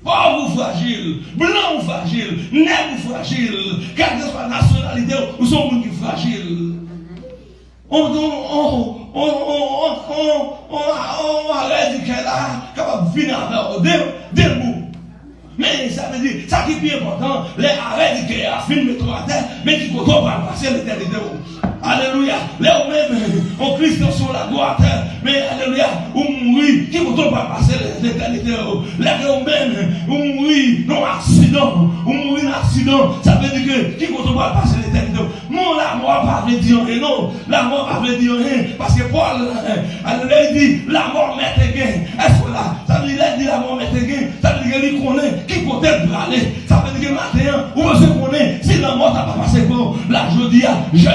Pauvre ou fragile? Blanc ou fragile? Nègre ou fragile? Quelle que soit la nationalité ou son moun qui est fragile? On arrête qu'elle a capable de venir avec debout. Mais ça veut dire, ça qui est important, les arrêts qui a fini de mettre à terre, mais qui comptent pas passer l'éternité. Alléluia. Les mêmes, on Christ sur la gloire, mais alléluia, on mourit, qui comptent pas passer l'éternité. Les mêmes, on mourit dans accident, on mourit dans accident, ça veut dire que qui comptent pas passer l'éternité. Mon la mort pas veut dire rien, non, la mort pas veut dire rien, parce que Paul, alléluia, il dit, la mort met gain. Est-ce que là, ça veut dire, il dit la mort met gain, ça veut dire qu'il connaît. Qui peut être bralé? Ça veut dire que maintenant, où se connaît, si la mort n'a pas passé pour la jeudi, jeune,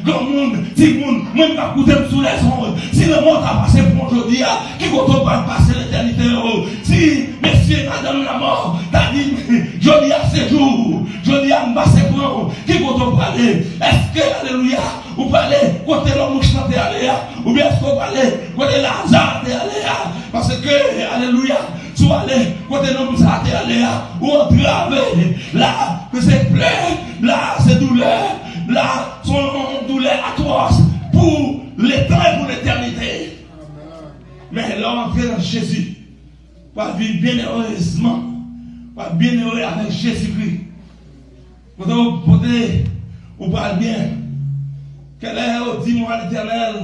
grand monde, petit monde, même pas coûter sous les ondes. Si la mort n'a pas passé pour aujourd'hui, qui peut pas passer l'éternité? Si, messieurs, madame la mort, t'as dit, jeudi à ce jour, jeudi à me passer pour qui peut pas aller? Est-ce que, alléluia, vous parlez côté l'homme qui chante alléluia, ou bien est-ce que vous parlez côté Lazare alléluia? Parce que, alléluia, tu vas aller côté l'homme ça alléluia, ou entraver, là, que c'est plaie, là, c'est douleur, là, son douleur atroce pour les temps et pour l'éternité. Mais là, entrer dans Jésus, pour vivre bien heureusement, pour bien heureux avec Jésus-Christ. Quand vous parlez bien, quel est, dis-moi l'éternel,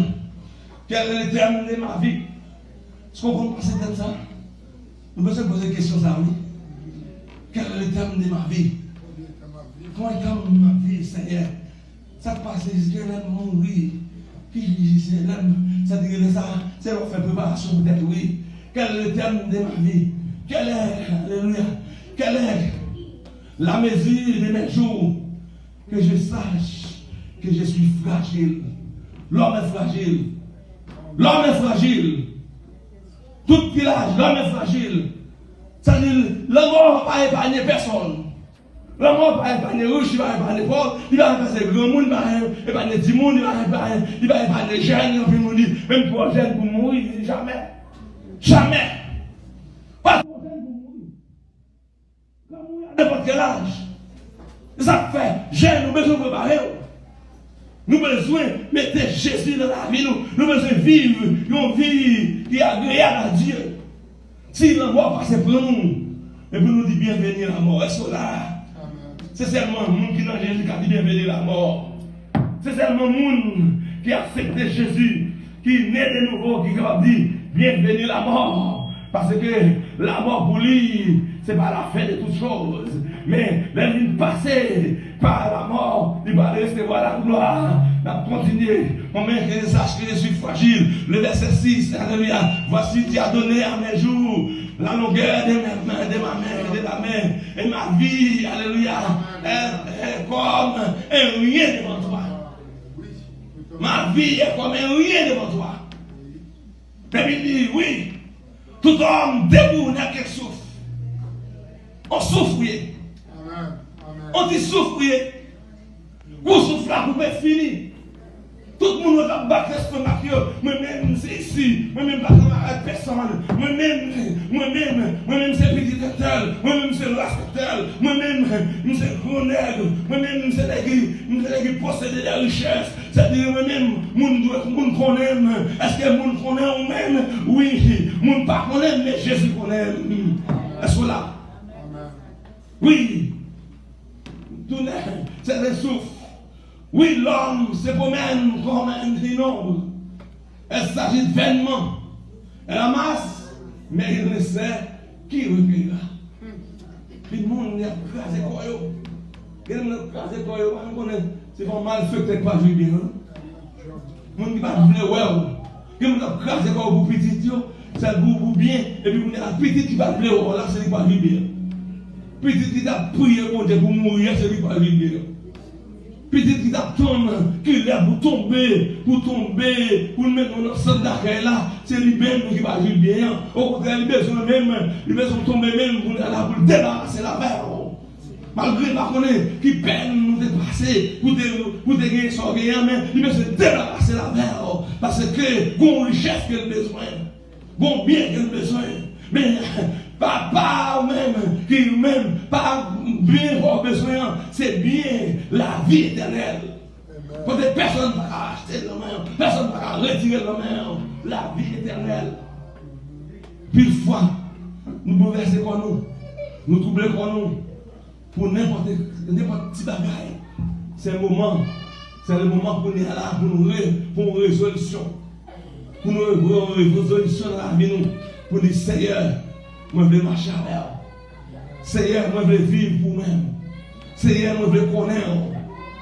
quel est le terme de ma vie? Est-ce qu'on comprend c'est ça? Nous pouvons se poser une question, ça, oui. Quel est le terme de ma vie? Comment est le terme de ma vie, Seigneur? Ça passe, je vais mourir. Ça dit que ça, c'est leur faire préparation peut-être, oui. Quel est le terme de ma vie? Quelle est, alléluia, quelle est la mesure de mes jours? Que je sache que je suis fragile. L'homme est fragile. L'homme est fragile. Tout village, l'homme est fragile. Ça dit, le mort va pas épargner personne. Le mort va pas épargner riche, il va épargner pauvre, il va épargner grand monde, il va épargner 10 monde, il va épargner jeunes, même pour jeunes pour mourir, jamais. Jamais. Pas pour jeunes pour mourir. Quand mourir à n'importe quel âge. Ça fait, jeunes, nous besoin de préparer. Nous besoin de mettre Jésus dans la vie. Nous besoin de vivre une vie qui est agréable à Dieu. Si la mort passe pour nous, et pour nous dire bienvenue à la mort, est-ce que là, c'est seulement le monde qui dans Jésus qui a dit bienvenue à la mort. C'est seulement le monde qui a accepté Jésus, qui naît de nouveau, qui a dit bienvenue à la mort. Parce que la mort pour lui, ce n'est pas la fin de toutes choses. Mais la vie passée par la mort, il va recevoir la gloire. On va continuer. On met que je sache que je suis fragile. Le verset 6, alléluia. Voici, tu as donné à mes jours la longueur de ma main et de la main. Et ma vie, alléluia, est comme un rien devant toi. Ma vie est comme un rien devant toi. Et il dit, oui. Tout homme debout n'a qu'un souffle. On souffre, oui. On dit souffre, oui. Vous soufflez là, vous pouvez finir. Tout le monde va battre l'estomac. Moi-même, c'est ici. Moi-même, pas de personne. Moi-même, c'est petit tel. Moi-même, c'est rascal. Moi-même, c'est gros nègre. Moi-même, c'est les qui possèdent des richesses. C'est-à-dire, moi-même, moun connaît. Est-ce que moun connaît ou même? Oui. Moun pas connaît, mais Jésus connaît. Est-ce que là? Oui. Tout c'est le souffle. Oui, l'homme se promène comme un triomphe. Elle s'agit de vêtements. Elle amasse, mais il ne sait qui recueillera. Puis le monde a crasé quoi. Il a crasé quoi. C'est pas mal fait que tu pas vu bien. Le monde qui va venir, ouais. Il a crasé quoi pour petit, c'est pour bien. Et puis, il y a un petit qui va venir, là, c'est pas vu bien. Petit qui a prié pour mourir, c'est pas vu bien. Peut-être qu'il attend qu'il est pour tomber, pour mettre dans cette d'accueil là, c'est lui-même qui va vivre bien. Au contraire, il besoin même, il besoin de tomber même pour débarrasser la mer. Malgré la connaît qui peine nous dépasser, pour te gagner son rien, mais il besoin de débarrasser la mer. Parce que, bon richesse qu'il a besoin, bon bien qu'il a besoin. Mais pas même, qui même, pas bien pour besoin, c'est bien la vie éternelle. Pour des personnes ne peuvent pas acheter la main, personne ne peut pas retirer la main, la vie éternelle. Puis une fois, nous bouleverser quoi nous troubler quoi nous, pour n'importe petit bagaille. C'est le moment pour nous là, pour une résolution. Pour une résolution dans la vie, pour dire Seigneur, moi je veux marcher avec vous. Seigneur, moi je veux vivre pour moi-même. Seigneur, moi je veux connaître.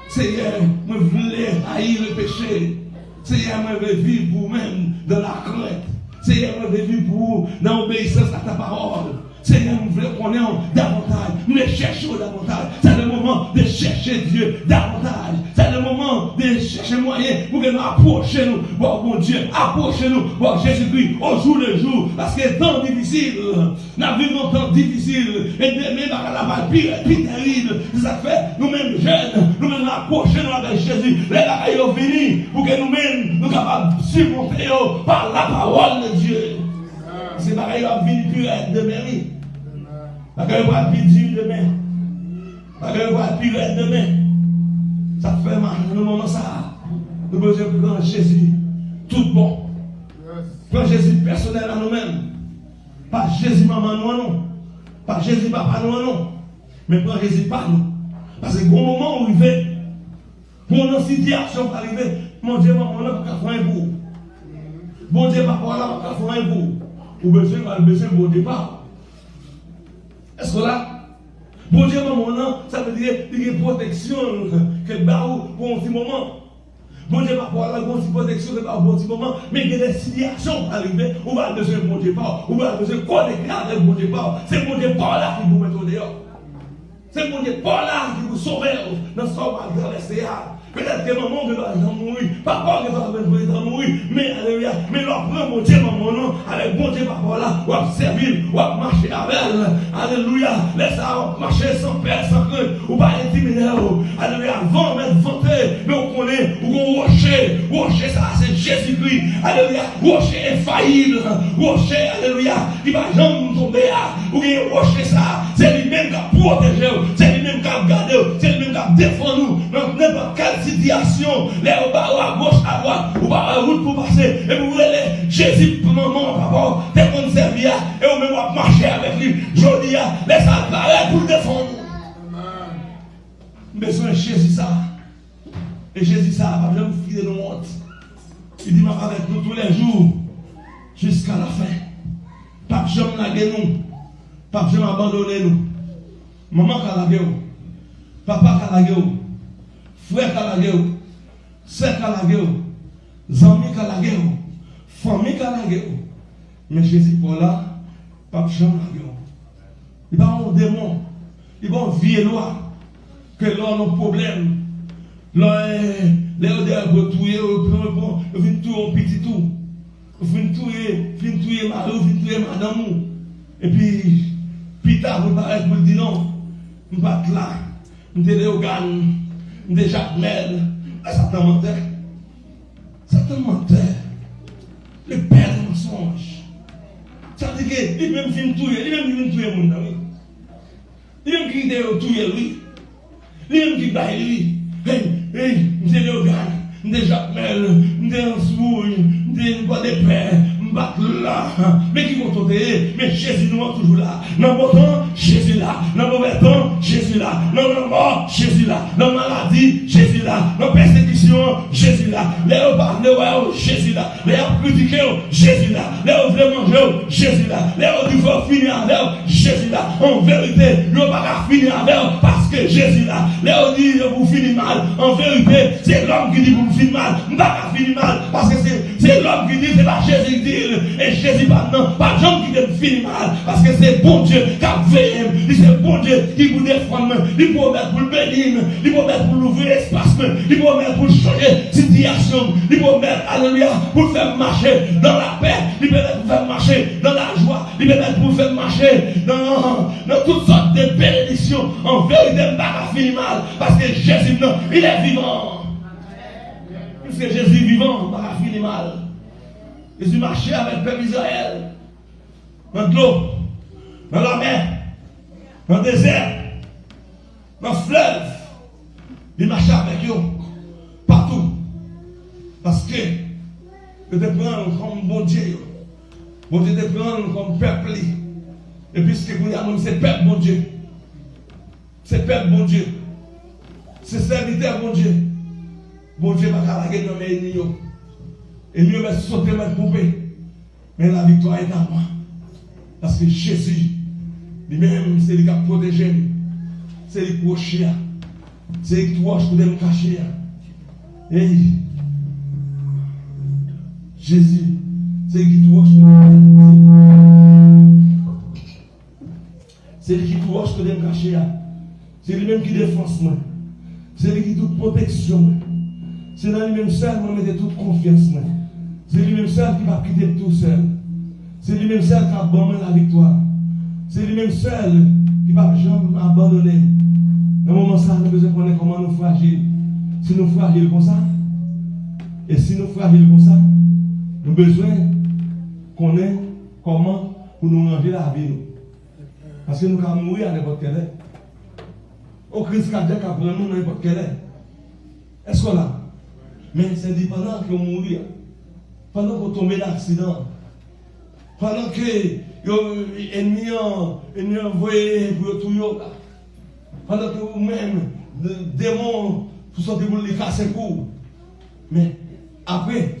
Seigneur, moi je veux haïr le péché. Seigneur, moi je veux vivre pour moi-même dans la crainte. Seigneur, moi je veux vivre pour dans l'obéissance à ta parole. Seigneur, nous voulons connaître davantage, nous les cherchons davantage. C'est le moment de chercher Dieu davantage. C'est le moment de chercher moyen pour que nous approchions nous, bon Dieu, approchions-nous, bon Jésus-Christ, au jour le jour. Parce que temps difficile, nous vivons un temps difficile, et même à la mal pire terrible. Ça fait nous-mêmes jeunes, nous-mêmes approchons avec Jésus. Les bagailles sont venus pour que nous-mêmes nous capables de surmonter par la parole de Dieu. Ces bagailles vont venir plus être demain. Bagailles vont venir demain. Bagailles vont venir demain. Ça fait mal dans le moment ça. Nous avons besoin de prendre Jésus tout bon. Prendre Jésus personnel à nous-mêmes. Pas Jésus maman nous non. Pas Jésus papa nous non. Mais prendre Jésus par nous. Parce que au moment où il fait, mon situation va arriver, mon Dieu maman là pour faire un bout. Bon Dieu papa là pour faire un bout. Ou besoin de bon départ. Est-ce que là, bon Dieu, maman, ça veut dire qu'il y a une protection qu'elle bat pour un petit moment. Bon Dieu, par rapport à la bonne protection, c'est pas un bon petit moment, mais il y a des situations qui arrivent, on va besoin de bon Dieu pas, on va besoin de connecter avec bon Dieu pas. C'est bon Dieu pas là qui vous met au dehors. C'est bon Dieu pas là qui vous sauve dans ce qu'on va traverser. Peut-être que maman va mourir, papa va mourir, mais alléluia, mais leur prend mon Dieu, maman, non, avec bon Dieu, papa là, ou à servir, ou à marcher avec elle, alléluia, laisse-la marcher sans peur, sans crainte, ou pas intimider, alléluia, avant mettre vanter, mais on connaît, ou on rocher, ça c'est Jésus-Christ, alléluia, rocher infaillible, rocher, alléluia, qui va jamais tomber, ou bien rocher ça, c'est lui-même qui a protégé, c'est lui-même qui a gardé, c'est lui-même qui a défendu nous, dans n'importe quelle situation, les au bas, à gauche, à droite, ou à la route pour passer, et vous voulez Jésus pour maman, papa, t'es qu'on servir, et on même va marcher avec lui, je dis, laisse ça apparaître pour le défendre. Besoin de Jésus ça. Et Jésus ça, va jamais filer de honte. Il dit, ma avec nous tous les jours, jusqu'à la fin. Pas jamais laguer nous, pas jamais abandonner nous. Maman qui a lagué nous, papa qui a lagué nous. Frère qui a lagué, sœur qui a lagué, amis qui a lagué, famille qui a lagué. Mais Jésus pour là, pas de chambre lagué. Il va un démon, il va un vieux loi, que là on a un problème. Là, les odeurs vont tuer, ils viennent tuer un petit tout. Ils viennent tuer mari, ils viennent tuer madame. Et puis, plus tard, vous paraît pour dire non, je ne vais pas là, je vais aller au Ghana. Déjà, mais Satan mentait. Satan mentait. Le père du mensonge. Ça veut dire qu'il même fin tuer, il même tuer mon ami. Il même qui tuer lui. Il même qui baille lui. Hey, je suis le gars, déjà, mais je suis un souille, je suis pas de père. Là. Mais qui vont tomber? Mais Jésus nous est toujours là. Dans le bon temps, Jésus là. Dans le mauvais temps, Jésus là. Dans la mort, Jésus là. Dans la maladie, Jésus là. Dans la persécution, Jésus là. Les parler, Jésus là. Les critiquer, Jésus là. Les veulent manger, Jésus là. Les veulent finir avec, Jésus là. En vérité, nous ne pouvons pas finir avec parce que Jésus là. Les dit vous finissez mal. En vérité, c'est l'homme qui dit vous finissez mal. Nous ne pouvons pas finir mal parce que c'est l'homme qui dit, c'est pas Jésus qui dit. Et Jésus maintenant, pas de gens qui viennent finir mal, parce que c'est bon Dieu qui a veillé, c'est bon Dieu qui vous défend, il peut mettre pour le bénir, il peut mettre pour l'ouvrir l'espace, il peut mettre pour changer la situation, il peut mettre, alléluia, pour faire marcher dans la paix, il peut mettre pour faire marcher dans la joie, il peut mettre pour faire marcher dans toutes sortes de bénédictions. En vérité, il ne va pas finir mal, parce que Jésus, non, il est vivant. Puisque Jésus est vivant, il ne va pas finir mal. Jésus marchait avec le peuple d'Israël. Dans l'eau, dans la mer, dans le désert, dans le fleuve. Il marchait avec eux partout. Parce que il te prend comme bon Dieu. Bon Dieu te prend comme peuple. Et puisque vous avez c'est peuple bon Dieu. C'est peuple bon Dieu. C'est serviteur bon Dieu. Bon Dieu va carrer dans mes ennemis. Et mieux va sauter ma poupée. Mais la victoire est à moi. Parce que Jésus, lui-même, c'est lui qui a protégé. C'est lui qui a proché. C'est lui qui a pour me cacher. Et Jésus, c'est lui qui a c'est lui qui a pour me cacher. C'est lui-même qui défend moi. C'est lui qui a toute protection. C'est dans lui-même seul qui met toute confiance. C'est lui-même seul qui va quitter tout seul. C'est lui-même seul qui a abandonné la victoire. C'est lui-même seul qui ne va jamais abandonner. Dans le moment ça, nous avons besoin de connaître comment nous fragiles. Si nous fragiles comme ça, et si nous fragiles comme ça, nous avons besoin de connaître comment pour nous ranger la vie. Parce que nous pouvons mourir à n'importe quelle heure. Au crise cardiaque, après nous, n'importe quelle heure. Est-ce qu'on a? Mais c'est dit pendant qu'on mourit, pendant qu'on tombe d'accident, pendant que l'ennemi a envoyé pour tout là, pendant que vous-même, le démon, pour sortir pour les casser pour. Mais après,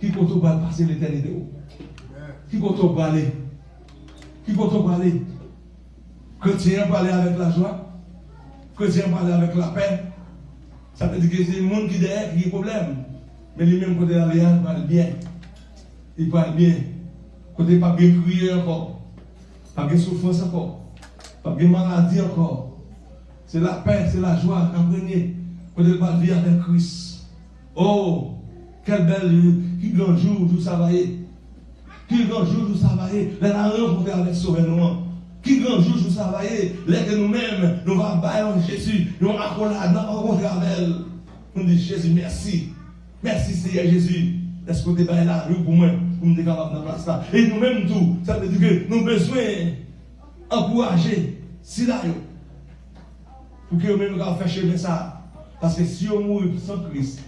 qui compte pas passer l'éternité? Qui compte pas aller? Qui compte pas aller? Chrétien parler avec la joie, chrétien parler avec la paix. Ça veut dire que c'est le monde qui derrière qui a problème. Mais lui-même, côté l'alliance, il parle bien. Il parle bien. Côté pas bien crier encore. Pas bien souffrance encore. Pas bien maladie encore. C'est la paix, c'est la joie qu'à régner. Côté pas vivre avec Christ. Oh, quel bel qui grand jour, jour travailler. Qui grand jour, jour travailler. Les la rencontre avec Sauveur. Qui grand jour, jour travailler. Les que nous-mêmes, nous allons bailler Jésus. Nous accolade, nous rencontrer avec elle. Nous disons Jésus, merci. Merci Seigneur Jésus. Est-ce que tu es là pour moi, pour me déclarer dans la place là. Et nous-mêmes tout, ça veut dire que nous avons besoin d'encourager si là, pour que nous-mêmes nous fassions chemin ça. Parce que si on mourit sans Christ,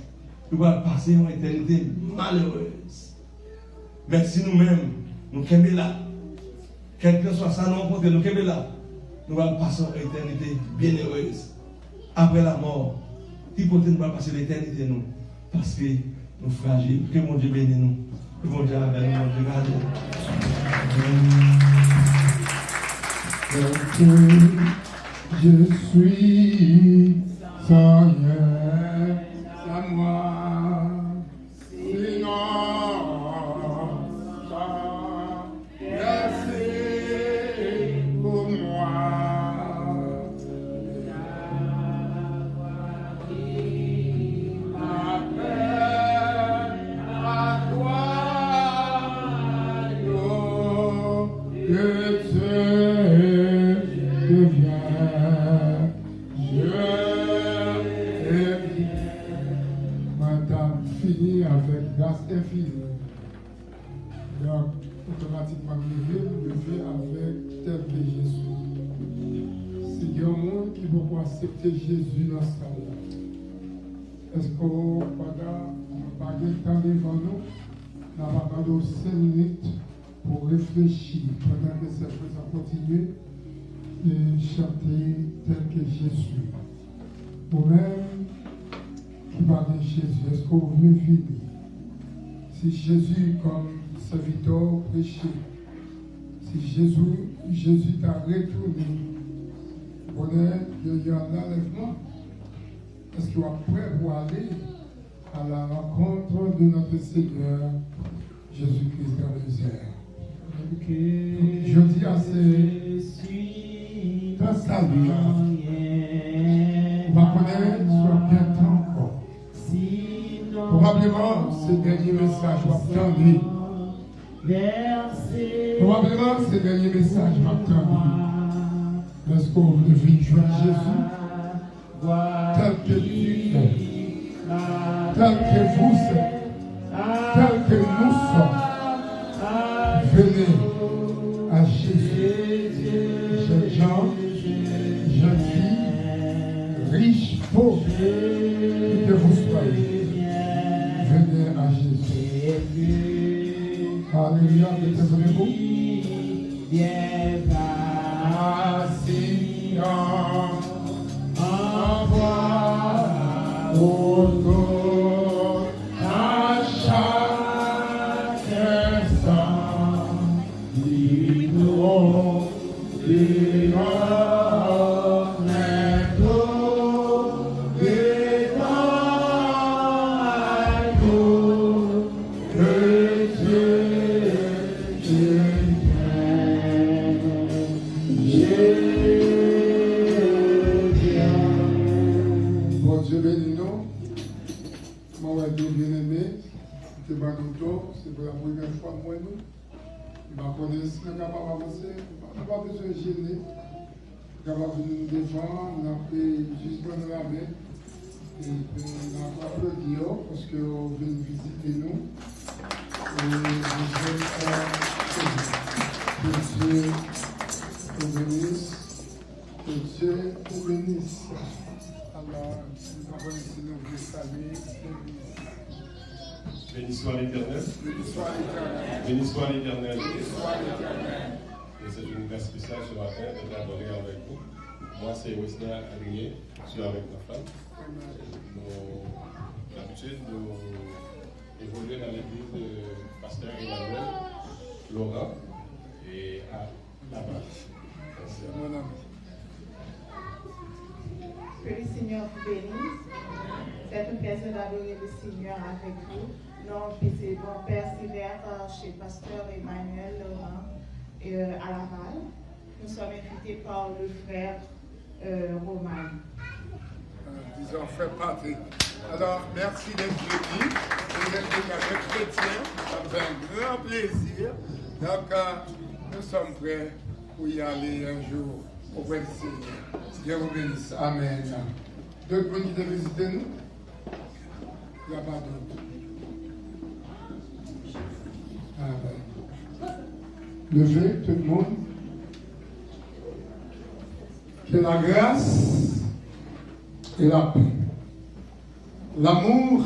nous allons passer une éternité malheureuse. Mais si nous-mêmes, nous sommes là, quel que soit ça, nous rencontrons, nous sommes là, nous allons passer une éternité bienheureuse. Après la mort, qui peut nous passer l'éternité nous? Parce que nous sommes fragiles. Que mon Dieu bénisse nous. Que mon Dieu avec nous, mon Dieu garde nous. Je suis sans rien à moi. Sinon, merci pour moi. Avec grâce infinie. Donc, automatiquement, lever avec tel que Jésus. S'il y a un monde qui va accepter Jésus dans sa vie, est-ce qu'on n'a pas de temps devant nous? Nous n'avons pas de 5 minutes pour réfléchir pendant que cette chose continue et chanter tel que Jésus. Vous-même, qui parle de Jésus, est-ce qu'on veut venir? Si Jésus, comme serviteur, prêchait, si Jésus t'a retourné, il y a un enlèvement, est-ce qu'il est prêt pour aller à la rencontre de notre Seigneur Jésus-Christ dans les airs? Je dis à ces dans sa vie, on va connaître sur quel temps encore. Probablement, ce dernier message va attendre. Probablement, ce dernier message va attendre. Est-ce qu'on devine joindre Jésus tel que tu es, tel que vous êtes, tel que nous sommes? Venez à Jésus, jeunes gens, jeunes filles, riches, pauvres, que vous soyez. Venez à Jésus. Alléluia, désolez-vous. Viens à Sion, envoie autour à chaque instant. Dis-nous, c'est pour la première fois moi nous. Je connais si nous sommes capables d'avancer, nous n'avons pas besoin de gêner. Nous sommes capables de nous défendre, nous avons fait juste prendre la main. Et nous avons applaudi parce que vous venez visiter nous. Et que Dieu vous bénisse. Que Dieu vous bénisse. Alors, nous avons ici nous saluer. Béni soit l'Éternel. Béni soit l'Éternel. Et c'est une grâce spéciale ce matin d'être adoré avec vous. Moi, c'est Wesley Aligné. Je suis avec ma femme. D'habitude, nous évoluons dans l'église de Pasteur Emmanuel Laurent et à là-bas. Que le Seigneur vous bénisse. fait un plaisir d'adorer le Seigneur avec vous. Donc, c'est mon père Sylvain chez Pasteur Emmanuel Laurent à Laval. Nous sommes invités par le frère Roman. Disons, fait partie. Alors, merci d'être venu. Vous êtes des chrétiens. Ça me fait un grand plaisir. Donc, nous sommes prêts pour y aller un jour auprès du Seigneur. Dieu vous bénisse. Amen. D'autres personnes qui viennent visiter nous? Il n'y a pas d'autres. Amen. Levez, tout le monde. Que la grâce et la paix, l'amour,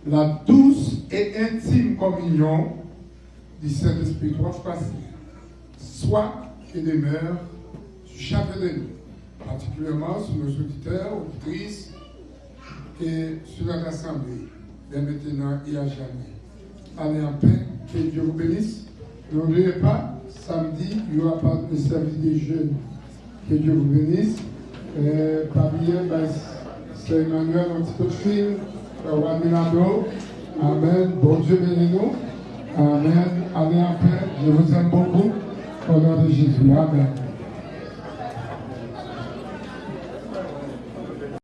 la douce et intime communion du Saint-Esprit soit et demeure sur chacun de nous, particulièrement sur nos auditeurs, auditrices et sur notre assemblée, dès maintenant et à jamais. Allez en paix, que Dieu vous bénisse. N'oubliez pas, samedi, il y aura pas de service des jeunes. Que Dieu vous bénisse. Parmi c'est Emmanuel, un petit peu de film, Waminado. Amen. Bon Dieu bénis nous. Amen. Allez en paix. Je vous aime beaucoup. Au nom de Jésus. Amen.